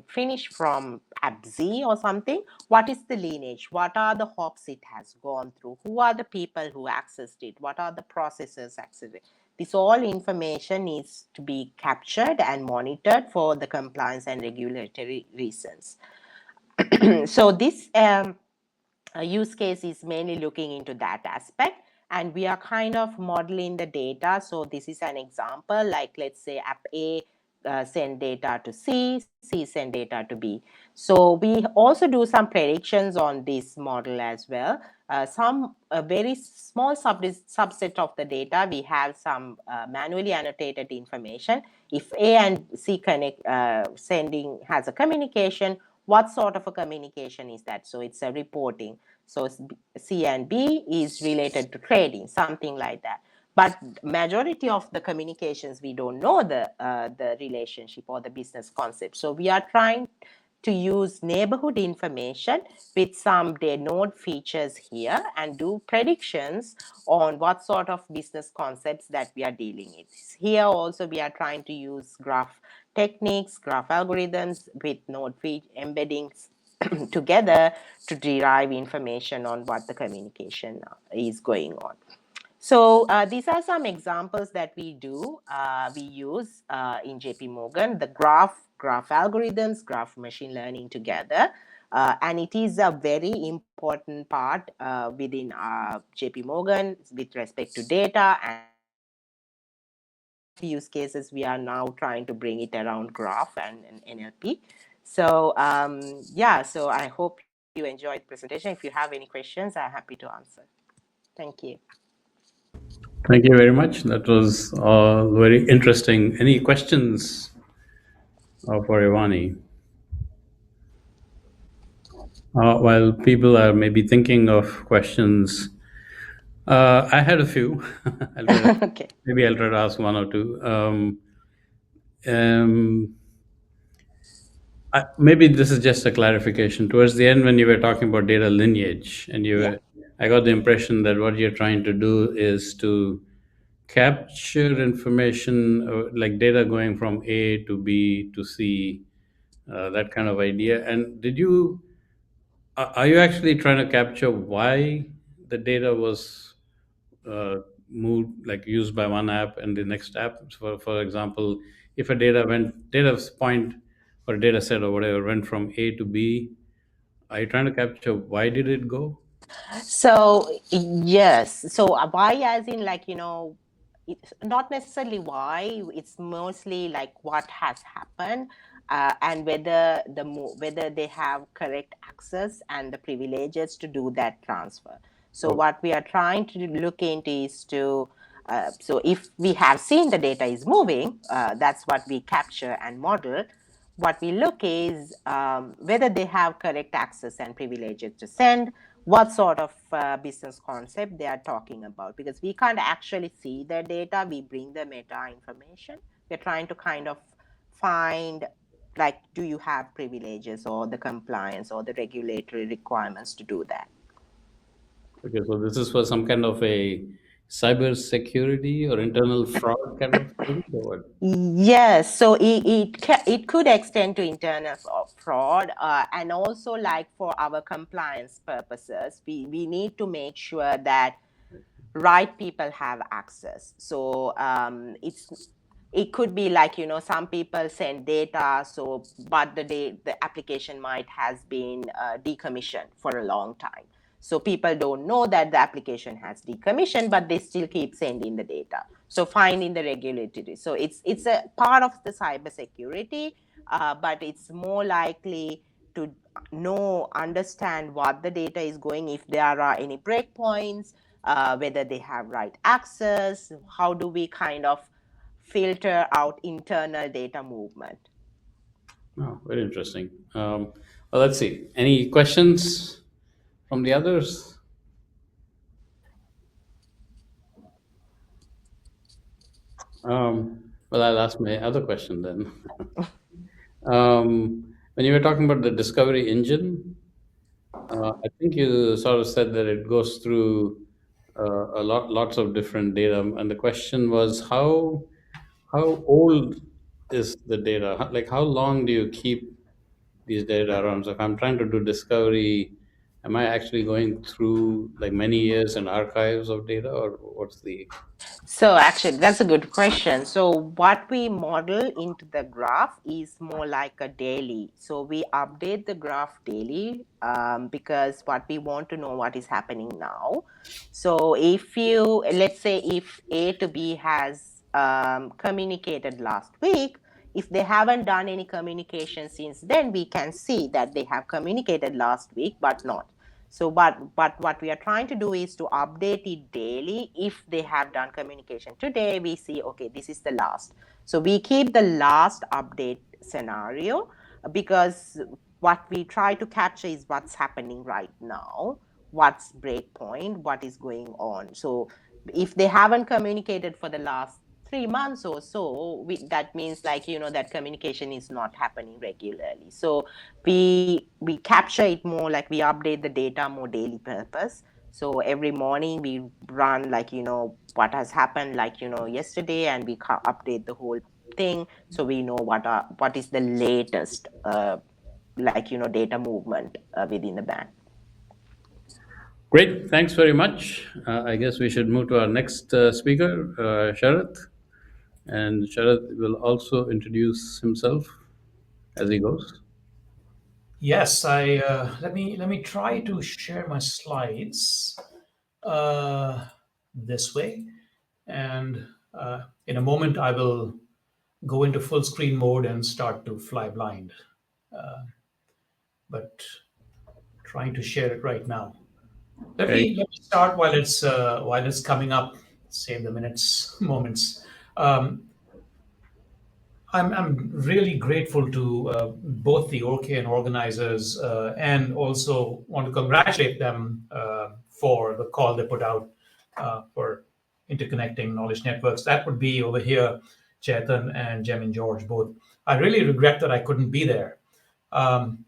B: finish from app Z or something. What is the lineage? What are the hops it has gone through? Who are the people who accessed it? What are the processes accessed it? This all information needs to be captured and monitored for the compliance and regulatory reasons. So this use case is mainly looking into that aspect, and we are kind of modeling the data. So this is an example, like let's say app A send data to C, C send data to B. So we also do some predictions on this model as well. Some very small subset of the data, we have some manually annotated information. If A and C sending has a communication, what sort of a communication is that? So it's a reporting. So C and B is related to trading, something like that. But majority of the communications, we don't know the relationship or the business concept. So we are trying to use neighborhood information with some node features here and do predictions on what sort of business concepts that we are dealing with. Here also we are trying to use graph techniques, graph algorithms with node embeddings together to derive information on what the communication is going on. So these are some examples that we do. We use in JP Morgan, the graph algorithms, graph machine learning together. And it is a very important part within JP Morgan with respect to data and analytics. So a lot of use cases we are now trying to bring it around graph and NLP. So yeah, so I hope you enjoyed the presentation. If you have any questions, I'm happy to answer. Thank you.
A: Thank you very much. That was very interesting. Any questions for Ivani? While people are maybe thinking of questions, I had a few.
B: Okay.
A: Maybe I'll try to ask one or two. Um, maybe this is just a clarification. Towards the end, when you were talking about data lineage, and
B: Yeah.
A: I got the impression that what you're trying to do is to capture information, like data going from A to B to C, that kind of idea. And are you actually trying to capture why the data was moved, like used by one app and the next app? For example, if a data point or data set or whatever went from A to B, are you trying to capture why did it go?
B: So yes. So why, as in like it's not necessarily why. It's mostly like what has happened, and whether they have correct access and the privileges to do that transfer. So
A: Oh,
B: what we are trying to look into is to. So if we have seen the data is moving, that's what we capture and model. What we look is whether they have correct access and privileges to send, what sort of business concept they are talking about, because we can't actually see the data. We bring the meta information. We're trying to kind of find, like, do you have privileges or the compliance or the regulatory requirements to do that.
A: okay, so this is for some kind of a cyber security or internal fraud kind of thing, or what?
B: Yes, so it could extend to internal fraud, and also like for our compliance purposes, we need to make sure that right people have access. So it could be like some people send data, so but the application might has been decommissioned for a long time. So people don't know that the application has decommissioned, but they still keep sending the data. So finding the regulatory. So it's a part of the cybersecurity, but it's more likely to understand what the data is going, if there are any breakpoints, whether they have right access, how do we kind of filter out internal data movement.
A: Oh, very interesting. Well, let's see. Any questions from the others? Well, I'll ask my other question then. When you were talking about the discovery engine, I think you sort of said that it goes through lots of different data, and the question was how old is the data? Like, how long do you keep these data around? So if I'm trying to do discovery, am I actually going through like many years and archives of data, or what's the?
B: So actually, that's a good question. So what we model into the graph is more like a daily. So we update the graph daily because what we want to know what is happening now. So if you, let's say if A to B has communicated last week, if they haven't done any communication since then, we can see that they have communicated last week, but not. So, but what we are trying to do is to update it daily. If they have done communication today, we see, okay, this is the last. So we keep the last update scenario because what we try to capture is what's happening right now, what's breakpoint, what is going on. So if they haven't communicated for the last 3 months or so, that means like, that communication is not happening regularly. So we capture it more like we update the data more daily purpose. So every morning we run like, what has happened like, yesterday, and we update the whole thing. So we know what is the latest, like, data movement within the band.
A: Great, thanks very much. I guess we should move to our next speaker, Sharath. And Sharath will also introduce himself as he goes.
D: Yes, I let me try to share my slides this way, and in a moment I will go into full screen mode and start to fly blind. But trying to share it right now. Let
A: Okay.
D: me let me start while it's coming up. Save the minutes, moments. Um, I'm really grateful to both the OKN organizers and also want to congratulate them for the call they put out for interconnecting knowledge networks. That would be over here, Chetan and Jem and George both. I really regret that I couldn't be there um,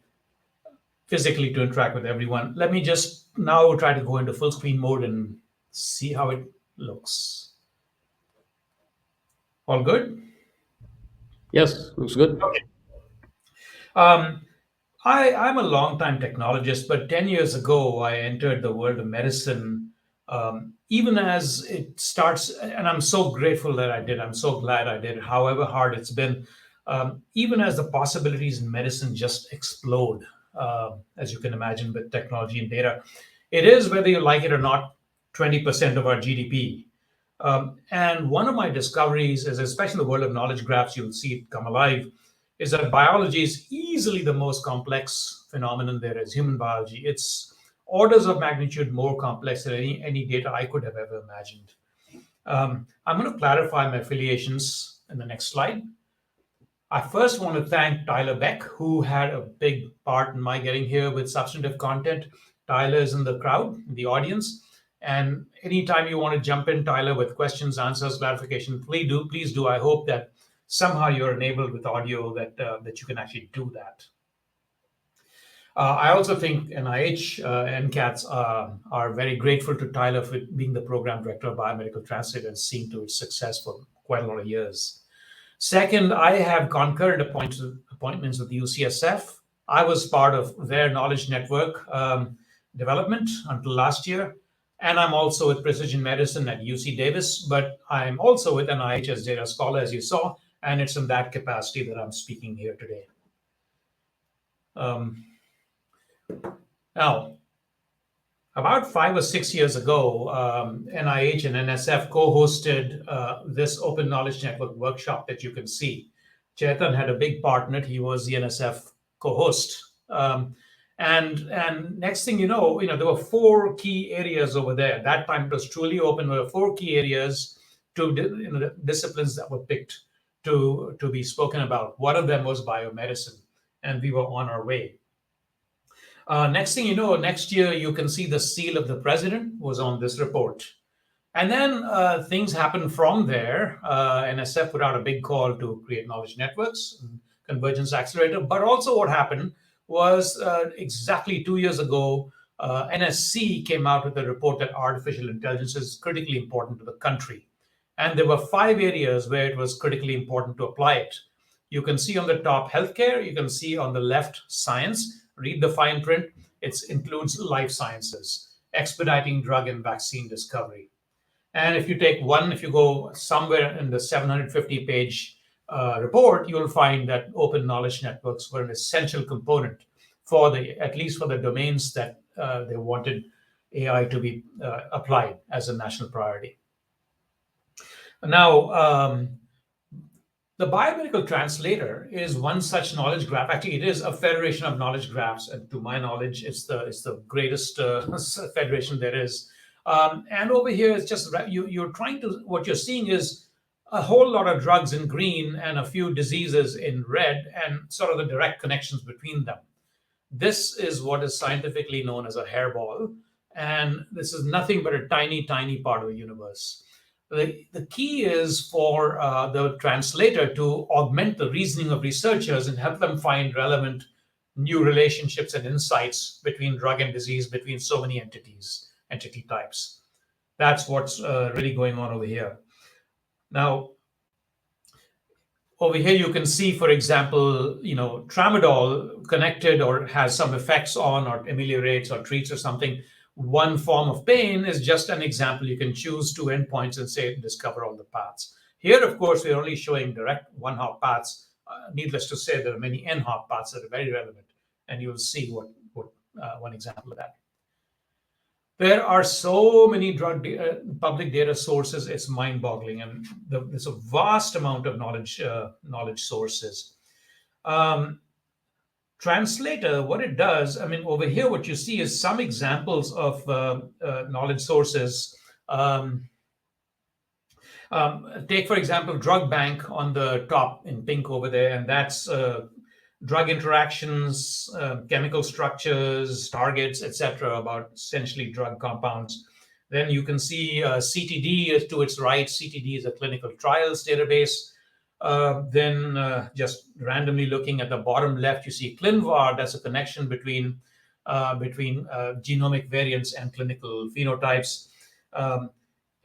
D: physically to interact with everyone. Let me just now try to go into full screen mode and see how it looks. All good?
A: Yes, looks good.
D: Okay. Um, I'm a long-time technologist, but 10 years ago, I entered the world of medicine. Even as it starts, and I'm so grateful that I did, I'm so glad I did, however hard it's been, even as the possibilities in medicine just explode, as you can imagine, with technology and data. It is, whether you like it or not, 20% of our GDP. And one of my discoveries is, especially in the world of knowledge graphs, you'll see it come alive, is that biology is easily the most complex phenomenon there is, human biology. It's orders of magnitude more complex than any data I could have ever imagined. I'm going to clarify my affiliations in the next slide. I first want to thank Tyler Beck, who had a big part in my getting here with substantive content. Tyler is in the crowd, in the audience. And anytime you want to jump in, Tyler, with questions, answers, clarification, please do. I hope that somehow you're enabled with audio that you can actually do that. I also think NIH, NCATS are very grateful to Tyler for being the program director of biomedical transit and seeing to its success for quite a lot of years. Second, I have concurrent appointments with UCSF. I was part of their knowledge network development until last year. And I'm also with precision medicine at UC Davis, but I'm also with NIH as data scholar, as you saw, and it's in that capacity that I'm speaking here today. Now, about 5 or 6 years ago, NIH and NSF co-hosted this Open Knowledge Network workshop that you can see. Chetan had a big part in it. He was the NSF co-host. And next thing you know, there were 4 key areas over there. At that time, it was truly open. There were 4 key areas to disciplines that were picked to be spoken about. One of them was biomedicine, and we were on our way. Next thing you know, next year you can see the seal of the president was on this report. And then things happened from there. NSF put out a big call to create knowledge networks, Convergence Accelerator. But also what happened was exactly 2 years ago, NSC came out with a report that artificial intelligence is critically important to the country. And there were 5 areas where it was critically important to apply it. You can see on the top healthcare, you can see on the left science, read the fine print. It includes life sciences, expediting drug and vaccine discovery. And if you take one, if you go somewhere in the 750-page report, you'll find that open knowledge networks were an essential component for at least for the domains that they wanted AI to be applied as a national priority. Now, the biomedical translator is one such knowledge graph. Actually, it is a federation of knowledge graphs, and to my knowledge, it's the greatest federation there is. And over here, it's just you're trying to. What you're seeing is a whole lot of drugs in green and a few diseases in red, and sort of the direct connections between them. This is what is scientifically known as a hairball, and this is nothing but a tiny, tiny part of the universe. The key is for the translator to augment the reasoning of researchers and help them find relevant new relationships and insights between drug and disease, between so many entity types. That's what's really going on over here. Now, over here you can see, for example, tramadol connected or has some effects on or ameliorates or treats or something. One form of pain is just an example. You can choose 2 endpoints and say discover all the paths. Here, of course, we're only showing direct one-hop paths. Needless to say, there are many n-hop paths that are very relevant, and you'll see what one example of that. There are so many public data sources; it's mind-boggling, and there's a vast amount of knowledge sources. Translator, what it does, over here, what you see is some examples of knowledge sources. Take, for example, Drug Bank on the top in pink over there, and that's drug interactions, chemical structures, targets, etc., about essentially drug compounds. Then you can see CTD is to its right. CTD is a clinical trials database. Then just randomly looking at the bottom left, you see ClinVar. That's a connection between genomic variants and clinical phenotypes.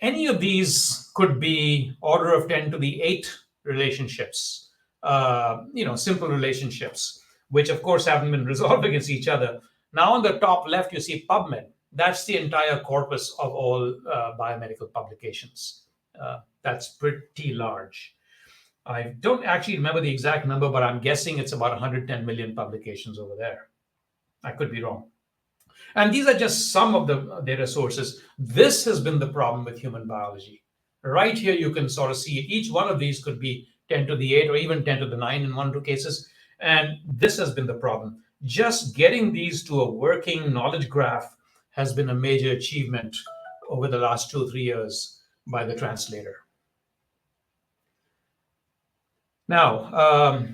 D: Any of these could be order of 10 to the 8 relationships, simple relationships, which of course haven't been resolved against each other. Now on the top left, you see PubMed. That's the entire corpus of all biomedical publications. That's pretty large. I don't actually remember the exact number, but I'm guessing it's about 110 million publications over there. I could be wrong. And these are just some of the data sources. This has been the problem with human biology. Right here, you can sort of see each one of these could be 10 to the 8 or even 10 to the 9 in 1 or 2 cases. And this has been the problem. Just getting these to a working knowledge graph has been a major achievement over the last 2 or 3 years by the translator. Now,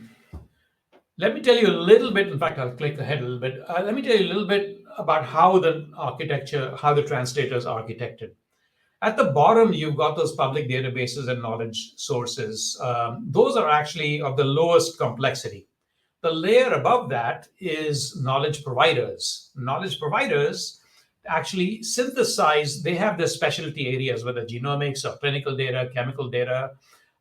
D: let me tell you a little bit. In fact, I'll click ahead a little bit. Let me tell you a little bit about how the translator is architected. At the bottom, you've got those public databases and knowledge sources. Those are actually of the lowest complexity. The layer above that is knowledge providers. Knowledge providers actually synthesize, they have their specialty areas, whether genomics or clinical data, chemical data,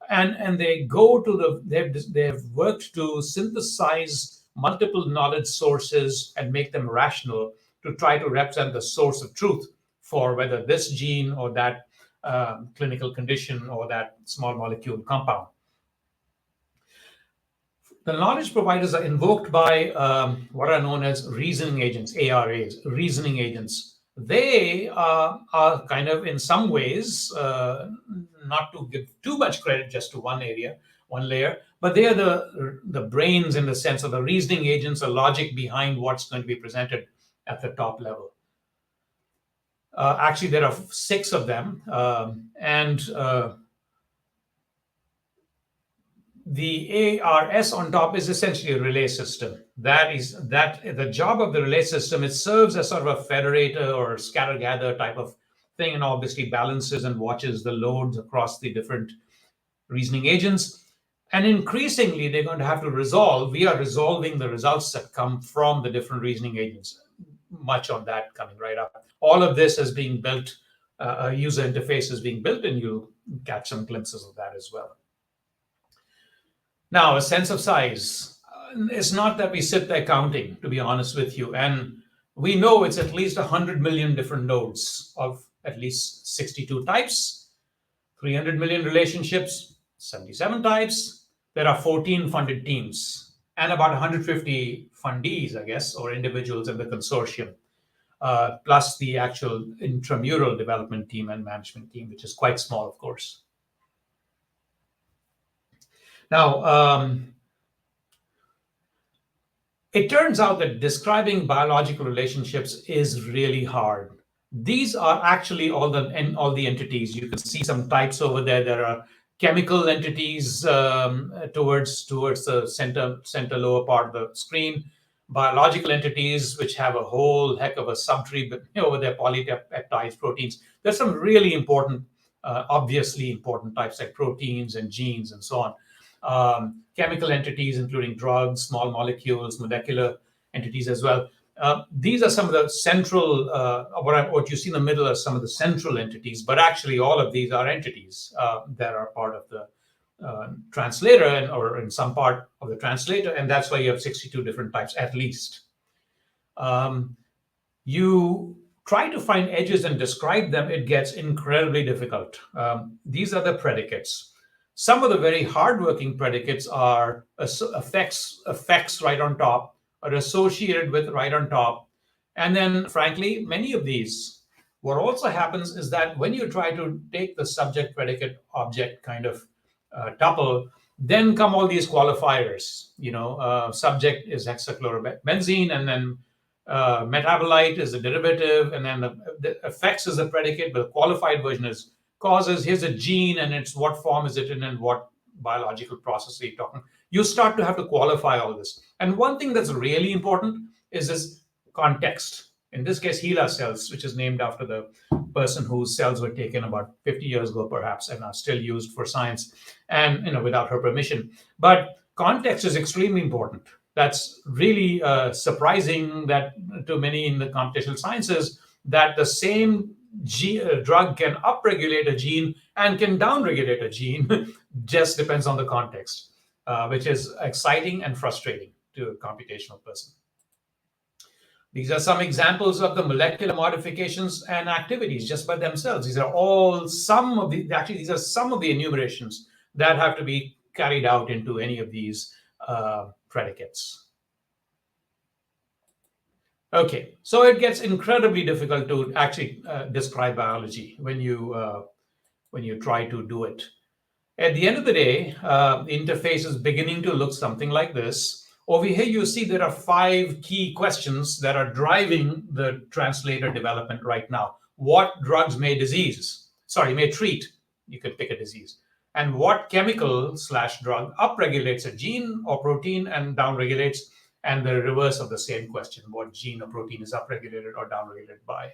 D: and they go to they've worked to synthesize multiple knowledge sources and make them rational to try to represent the source of truth for whether this gene or that clinical condition or that small molecule compound. The knowledge providers are invoked by what are known as reasoning agents, ARAs, reasoning agents. They are kind of, in some ways, not to give too much credit just to one layer, but they are the brains in the sense of the reasoning agents, the logic behind what's going to be presented at the top level. Actually, there are 6 of them, and the ARS on top is essentially a relay system. That the job of the relay system. It serves as sort of a federator or scatter gather type of thing, and obviously balances and watches the loads across the different reasoning agents. And increasingly, they're going to have to resolve. We are resolving the results that come from the different reasoning agents. Much on that coming right up. All of this is being built. A user interface is being built, and you'll catch some glimpses of that as well. Now, a sense of size. It's not that we sit there counting, to be honest with you. And we know it's at least 100 million different nodes of at least 62 types, 300 million relationships, 77 types. There are 14 funded teams and about 150 fundees, I guess, or individuals in the consortium, plus the actual intramural development team and management team, which is quite small, of course. Now, it turns out that describing biological relationships is really hard. These are actually all the entities. You can see some types over there. There are chemical entities towards the center lower part of the screen. Biological entities, which have a whole heck of a subtree, but over there, polypeptides, proteins. There's some really important, obviously important types like proteins and genes and so on. Chemical entities, including drugs, small molecules, molecular entities as well. These are some of the central, what you see in the middle are some of the central entities, but actually all of these are entities that are part of the translator or in some part of the translator, and that's why you have 62 different types at least. You try to find edges and describe them, it gets incredibly difficult. These are the predicates. Some of the very hardworking predicates are effects right on top, or associated with right on top. And then, frankly, many of these, what also happens is that when you try to take the subject, predicate, object kind of tuple, then come all these qualifiers. Subject is hexachlorobenzene, and then metabolite is a derivative, and then the effects is the predicate, but the qualified version is causes. Here's a gene, and it's what form is it in and what biological process are you talking. You start to have to qualify all this. And one thing that's really important is this context. In this case, HeLa cells, which is named after the person whose cells were taken about 50 years ago, perhaps, and are still used for science, and without her permission. But context is extremely important. That's really surprising that to many in the computational sciences, that the same drug can upregulate a gene and can downregulate a gene. Just depends on the context, which is exciting and frustrating to a computational person. These are some examples of the molecular modifications and activities just by themselves. These are some of the enumerations that have to be carried out into any of these predicates. Okay, so it gets incredibly difficult to actually describe biology when you try to do it. At the end of the day, the interface is beginning to look something like this. Over here, you see there are 5 key questions that are driving the translator development right now. What drugs may treat? You can pick a disease. And what chemical/drug upregulates a gene or protein and downregulates? And the reverse of the same question, what gene or protein is upregulated or downregulated by?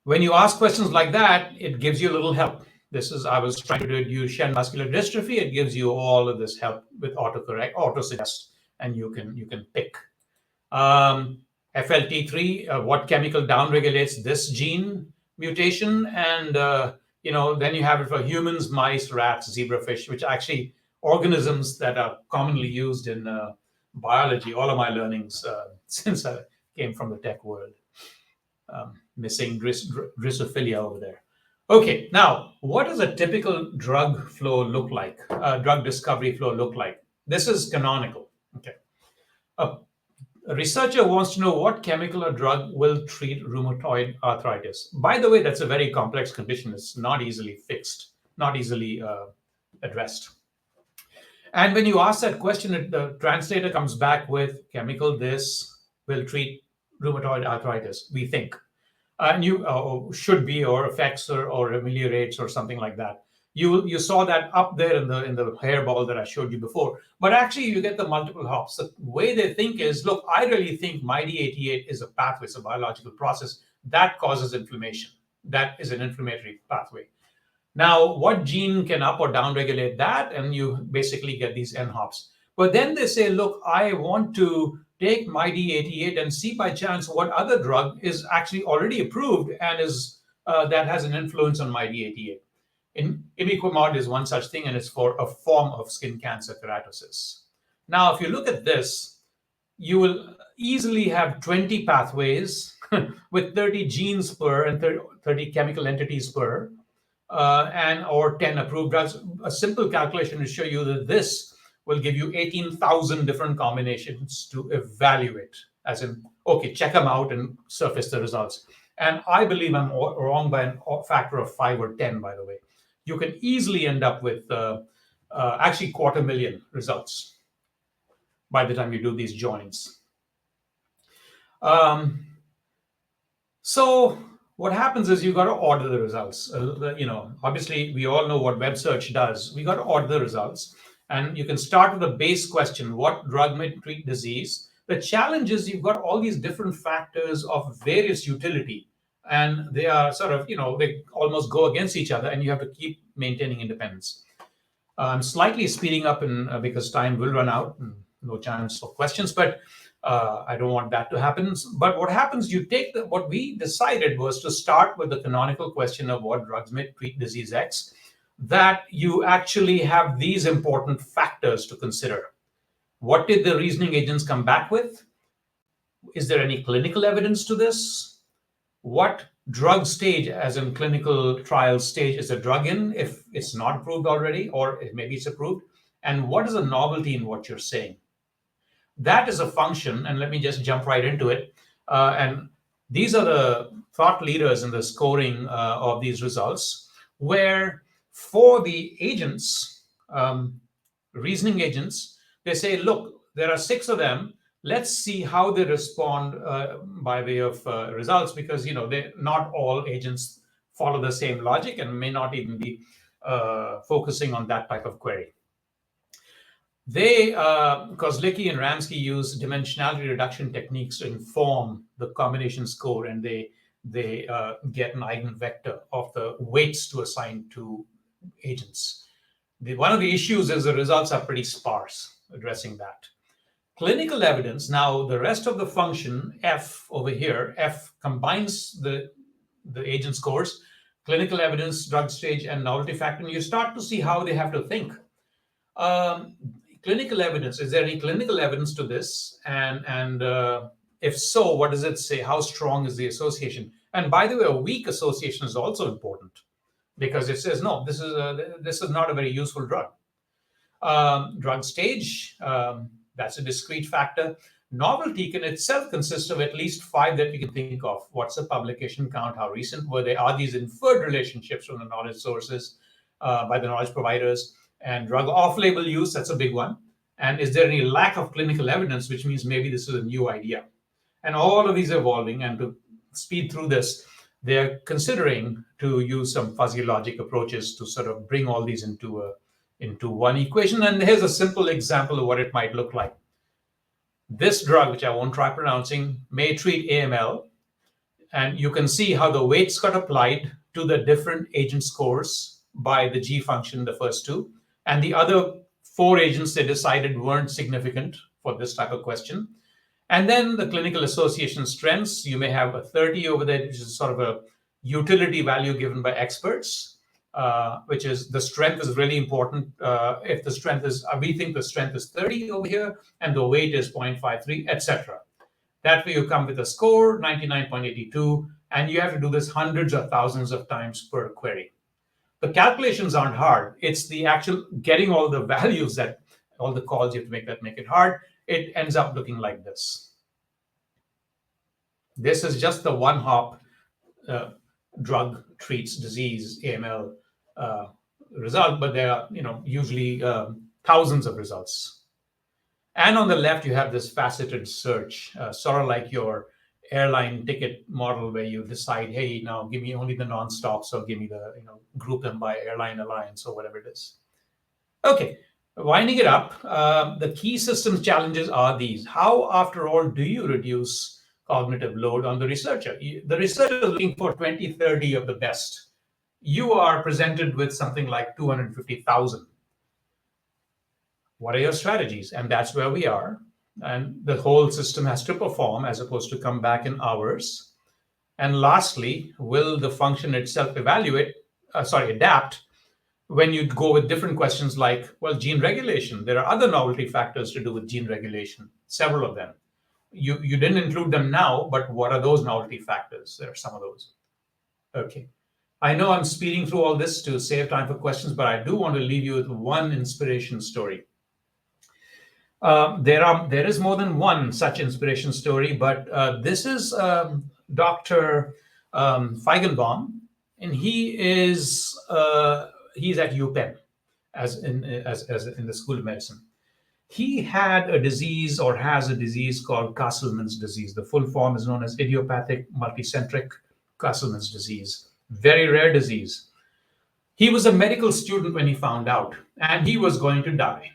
D: When you ask questions like that, it gives you a little help. I was trying to do Duchenne muscular dystrophy. It gives you all of this help with autocorrect, autosuggest, and you can pick. FLT3, what chemical downregulates this gene mutation? And then you have it for humans, mice, rats, zebrafish, which actually organisms that are commonly used in biology. All of my learnings since I came from the tech world. Missing Drosophila over there. Okay, now, what does a typical drug flow look like? Drug discovery flow look like? This is canonical. Okay. A researcher wants to know what chemical or drug will treat rheumatoid arthritis. By the way, that's a very complex condition. It's not easily fixed, not easily addressed. And when you ask that question, the translator comes back with chemical this will treat rheumatoid arthritis, we think. And you should be, or affects, or ameliorates, or something like that. You saw that up there in the hairball that I showed you before. But actually, you get the multiple hops. The way they think is, look, I really think MyD88 is a pathway, it's a biological process that causes inflammation. That is an inflammatory pathway. Now, what gene can up or down regulate that? And you basically get these N hops. But then they say, look, I want to take MyD88 and see by chance what other drug is actually already approved and is that has an influence on MyD88. Imiquimod is one such thing, and it's for a form of skin cancer, keratosis. Now, if you look at this, you will easily have 20 pathways with 30 genes per and 30 chemical entities per, or 10 approved drugs. A simple calculation will show you that this will give you 18,000 different combinations to evaluate, as in, okay, check them out and surface the results. And I believe I'm wrong by a factor of 5 or 10, by the way. You can easily end up with actually 250,000 results by the time you do these joins. So what happens is you got to order the results. Obviously, we all know what web search does. We got to order the results. And you can start with a base question: what drug may treat disease? The challenge is you've got all these different factors of various utility, and they are sort of, they almost go against each other, and you have to keep maintaining independence. I'm slightly speeding up because time will run out, and no chance for questions, but I don't want that to happen. But what happens, you take what we decided was to start with the canonical question of what drugs may treat disease X, that you actually have these important factors to consider. What did the reasoning agents come back with? Is there any clinical evidence to this? What drug stage, as in clinical trial stage, is a drug in, if it's not approved already, or if maybe it's approved? And what is the novelty in what you're saying? That is a function, and let me just jump right into it. And these are the thought leaders in the scoring of these results, where for the agents, reasoning agents, they say, look, there are 6 of them. Let's see how they respond by way of results, because not all agents follow the same logic and may not even be focusing on that type of query. They, Kozlicki and Ramsky, use dimensionality reduction techniques to inform the combination score, and they get an eigenvector of the weights to assign to agents. One of the issues is the results are pretty sparse addressing that. Clinical evidence, now the rest of the function, F over here, F combines the agent scores, clinical evidence, drug stage, and novelty factor, and you start to see how they have to think. Clinical evidence, is there any clinical evidence to this? And if so, what does it say? How strong is the association? And by the way, a weak association is also important, because it says, no, this is not a very useful drug. Drug stage, that's a discrete factor. Novelty can itself consist of at least 5 that we can think of. What's the publication count? How recent were they? Are these inferred relationships from the knowledge sources by the knowledge providers? And drug off-label use, that's a big one. And is there any lack of clinical evidence, which means maybe this is a new idea? And all of these are evolving, and to speed through this, they're considering to use some fuzzy logic approaches to sort of bring all these into one equation. And here's a simple example of what it might look like. This drug, which I won't try pronouncing, may treat AML. And you can see how the weights got applied to the different agent scores by the G function, the first 2. And the other 4 agents they decided weren't significant for this type of question. And then the clinical association strengths, you may have a 30 over there, which is sort of a utility value given by experts, which is the strength is really important. If the strength is, we think the strength is 30 over here, and the weight is 0.53, etc. That way you come with a score, 99.82, and you have to do this hundreds of thousands of times per query. The calculations aren't hard. It's the actual getting all the values, that all the calls you have to make that make it hard. It ends up looking like this. This is just the one hop drug treats disease AML result, but there are usually thousands of results. And on the left, you have this faceted search, sort of like your airline ticket model where you decide, hey, now give me only the non-stops, or give me the, group them by airline alliance or whatever it is. Okay, winding it up, the key systems challenges are these. How, after all, do you reduce cognitive load on the researcher? The researcher is looking for 20, 30 of the best. You are presented with something like 250,000. What are your strategies? And that's where we are. And the whole system has to perform as opposed to come back in hours. And lastly, will the function itself adapt when you go with different questions like, well, gene regulation? There are other novelty factors to do with gene regulation, several of them. You didn't include them now, but what are those novelty factors? There are some of those. Okay. I know I'm speeding through all this to save time for questions, but I do want to leave you with one inspiration story. There is more than one such inspiration story, but this is Dr. Feigenbaum, and he's at UPenn as in the School of Medicine. He had a disease, or has a disease, called Castleman's disease. The full form is known as idiopathic multicentric Castleman's disease. Very rare disease. He was a medical student when he found out, and he was going to die.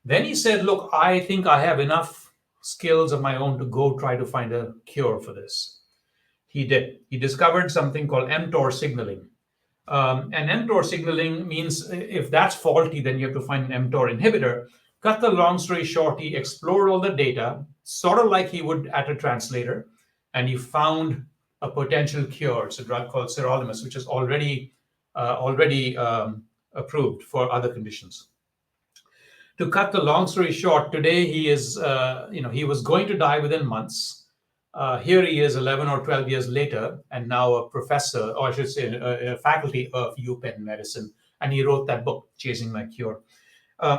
D: Then he said, look, I think I have enough skills of my own to go try to find a cure for this. He did. He discovered something called mTOR signaling. And mTOR signaling means if that's faulty, then you have to find an mTOR inhibitor. Cut the long story short, he explored all the data, sort of like he would at a translator, and he found a potential cure. It's a drug called sirolimus, which is already approved for other conditions. To cut the long story short, today he is, he was going to die within months. Here he is 11 or 12 years later, and now a professor, or I should say a faculty of UPenn medicine. And he wrote that book, Chasing My Cure.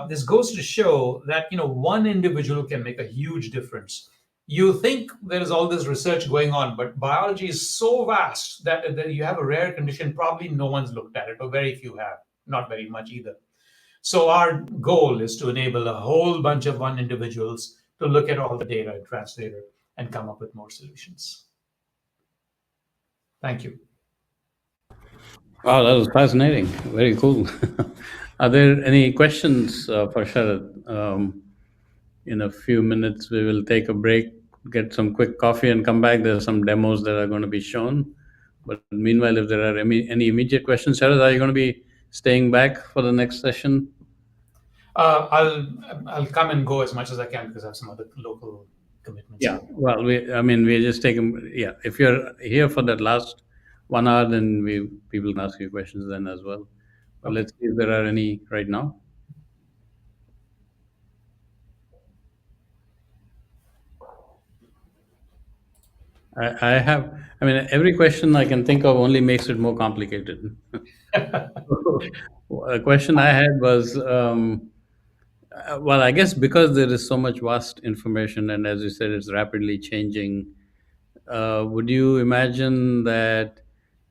D: This goes to show that, one individual can make a huge difference. You think there is all this research going on, but biology is so vast that you have a rare condition, probably no one's looked at it, or very few have, not very much either. So our goal is to enable a whole bunch of one individuals to look at all the data in Translator and come up with more solutions. Thank you.
A: Wow, that was fascinating. Very cool. Are there any questions for Sharad? In a few minutes, we will take a break, get some quick coffee, and come back. There are some demos that are going to be shown. But meanwhile, if there are any immediate questions, Sharad, are you going to be staying back for the next session?
D: I'll come and go as much as I can because I have some other local commitments.
A: Yeah, well, we're just taking. Yeah, if you're here for that last 1 hour, then people can ask you questions then as well. But let's see if there are any right now. Every question I can think of only makes it more complicated. A question I had was, well, I guess because there is so much vast information, and as you said, it's rapidly changing, would you imagine that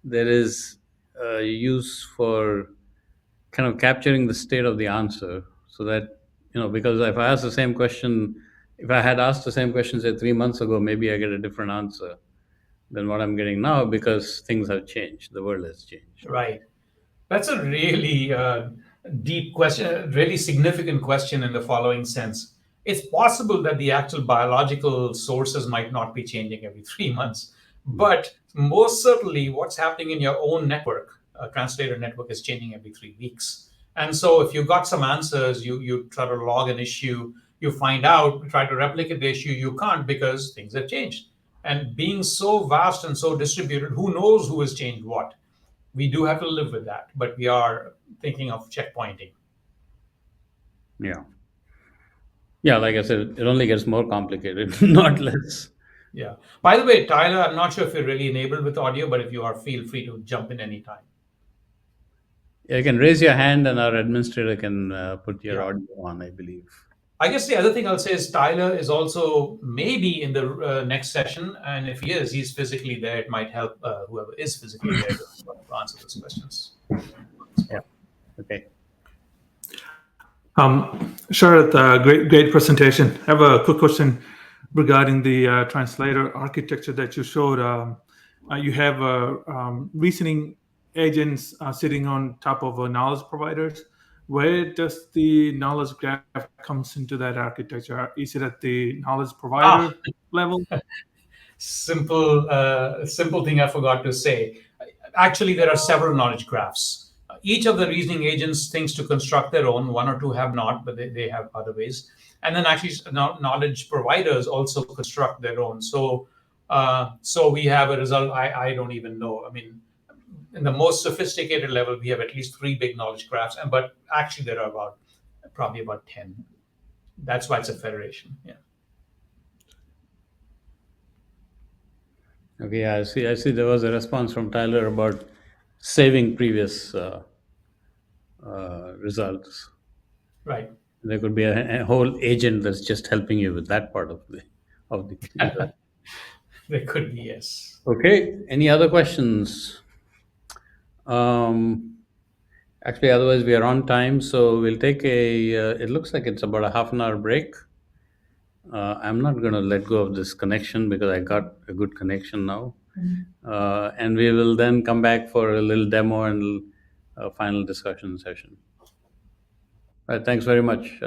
A: there is use for kind of capturing the state of the answer, so that, because if I had asked the same question, say 3 months ago, maybe I get a different answer than what I'm getting now, because things have changed, the world has changed.
D: Right. That's a really deep question, a really significant question in the following sense. It's possible that the actual biological sources might not be changing every 3 months, but most certainly what's happening in your own network, translator network, is changing every 3 weeks. And so if you got some answers, you try to log an issue, you find out, try to replicate the issue, you can't because things have changed. And being so vast and so distributed, who knows who has changed what? We do have to live with that, but we are thinking of checkpointing.
A: Yeah. Yeah, like I said, it only gets more complicated, not less.
D: Yeah. By the way, Tyler, I'm not sure if you're really enabled with audio, but if you are, feel free to jump in anytime.
A: You can raise your hand and our administrator can put your audio on, I believe.
D: I guess the other thing I'll say is Tyler is also maybe in the next session. And if he is, he's physically there. It might help whoever is physically there to answer those questions.
A: Yeah. Okay.
E: Sharat, great presentation. I have a quick question regarding the translator architecture that you showed. You have reasoning agents sitting on top of knowledge providers. Where does the knowledge graph comes into that architecture? Is it at the knowledge provider
D: Ah,
E: level?
D: simple thing I forgot to say. Actually, there are several knowledge graphs. Each of the reasoning agents thinks to construct their own. One or two have not, but they have other ways. And then actually, knowledge providers also construct their own. So we have a result. I don't even know. I mean, in the most sophisticated level, we have at least three big knowledge graphs, but actually there are probably about 10. That's why it's a federation. Yeah.
A: Okay, yeah, I see there was a response from Tyler about saving previous results.
D: Right.
A: There could be a whole agent that's just helping you with that part of the result.
D: There could be, yes.
A: Okay, any other questions? Actually, otherwise we are on time, so we'll take a. It looks like it's about a half an hour break. I'm not going to let go of this connection because I got a good connection now, and we will then come back for a little demo and a final discussion session. All right, thanks very much.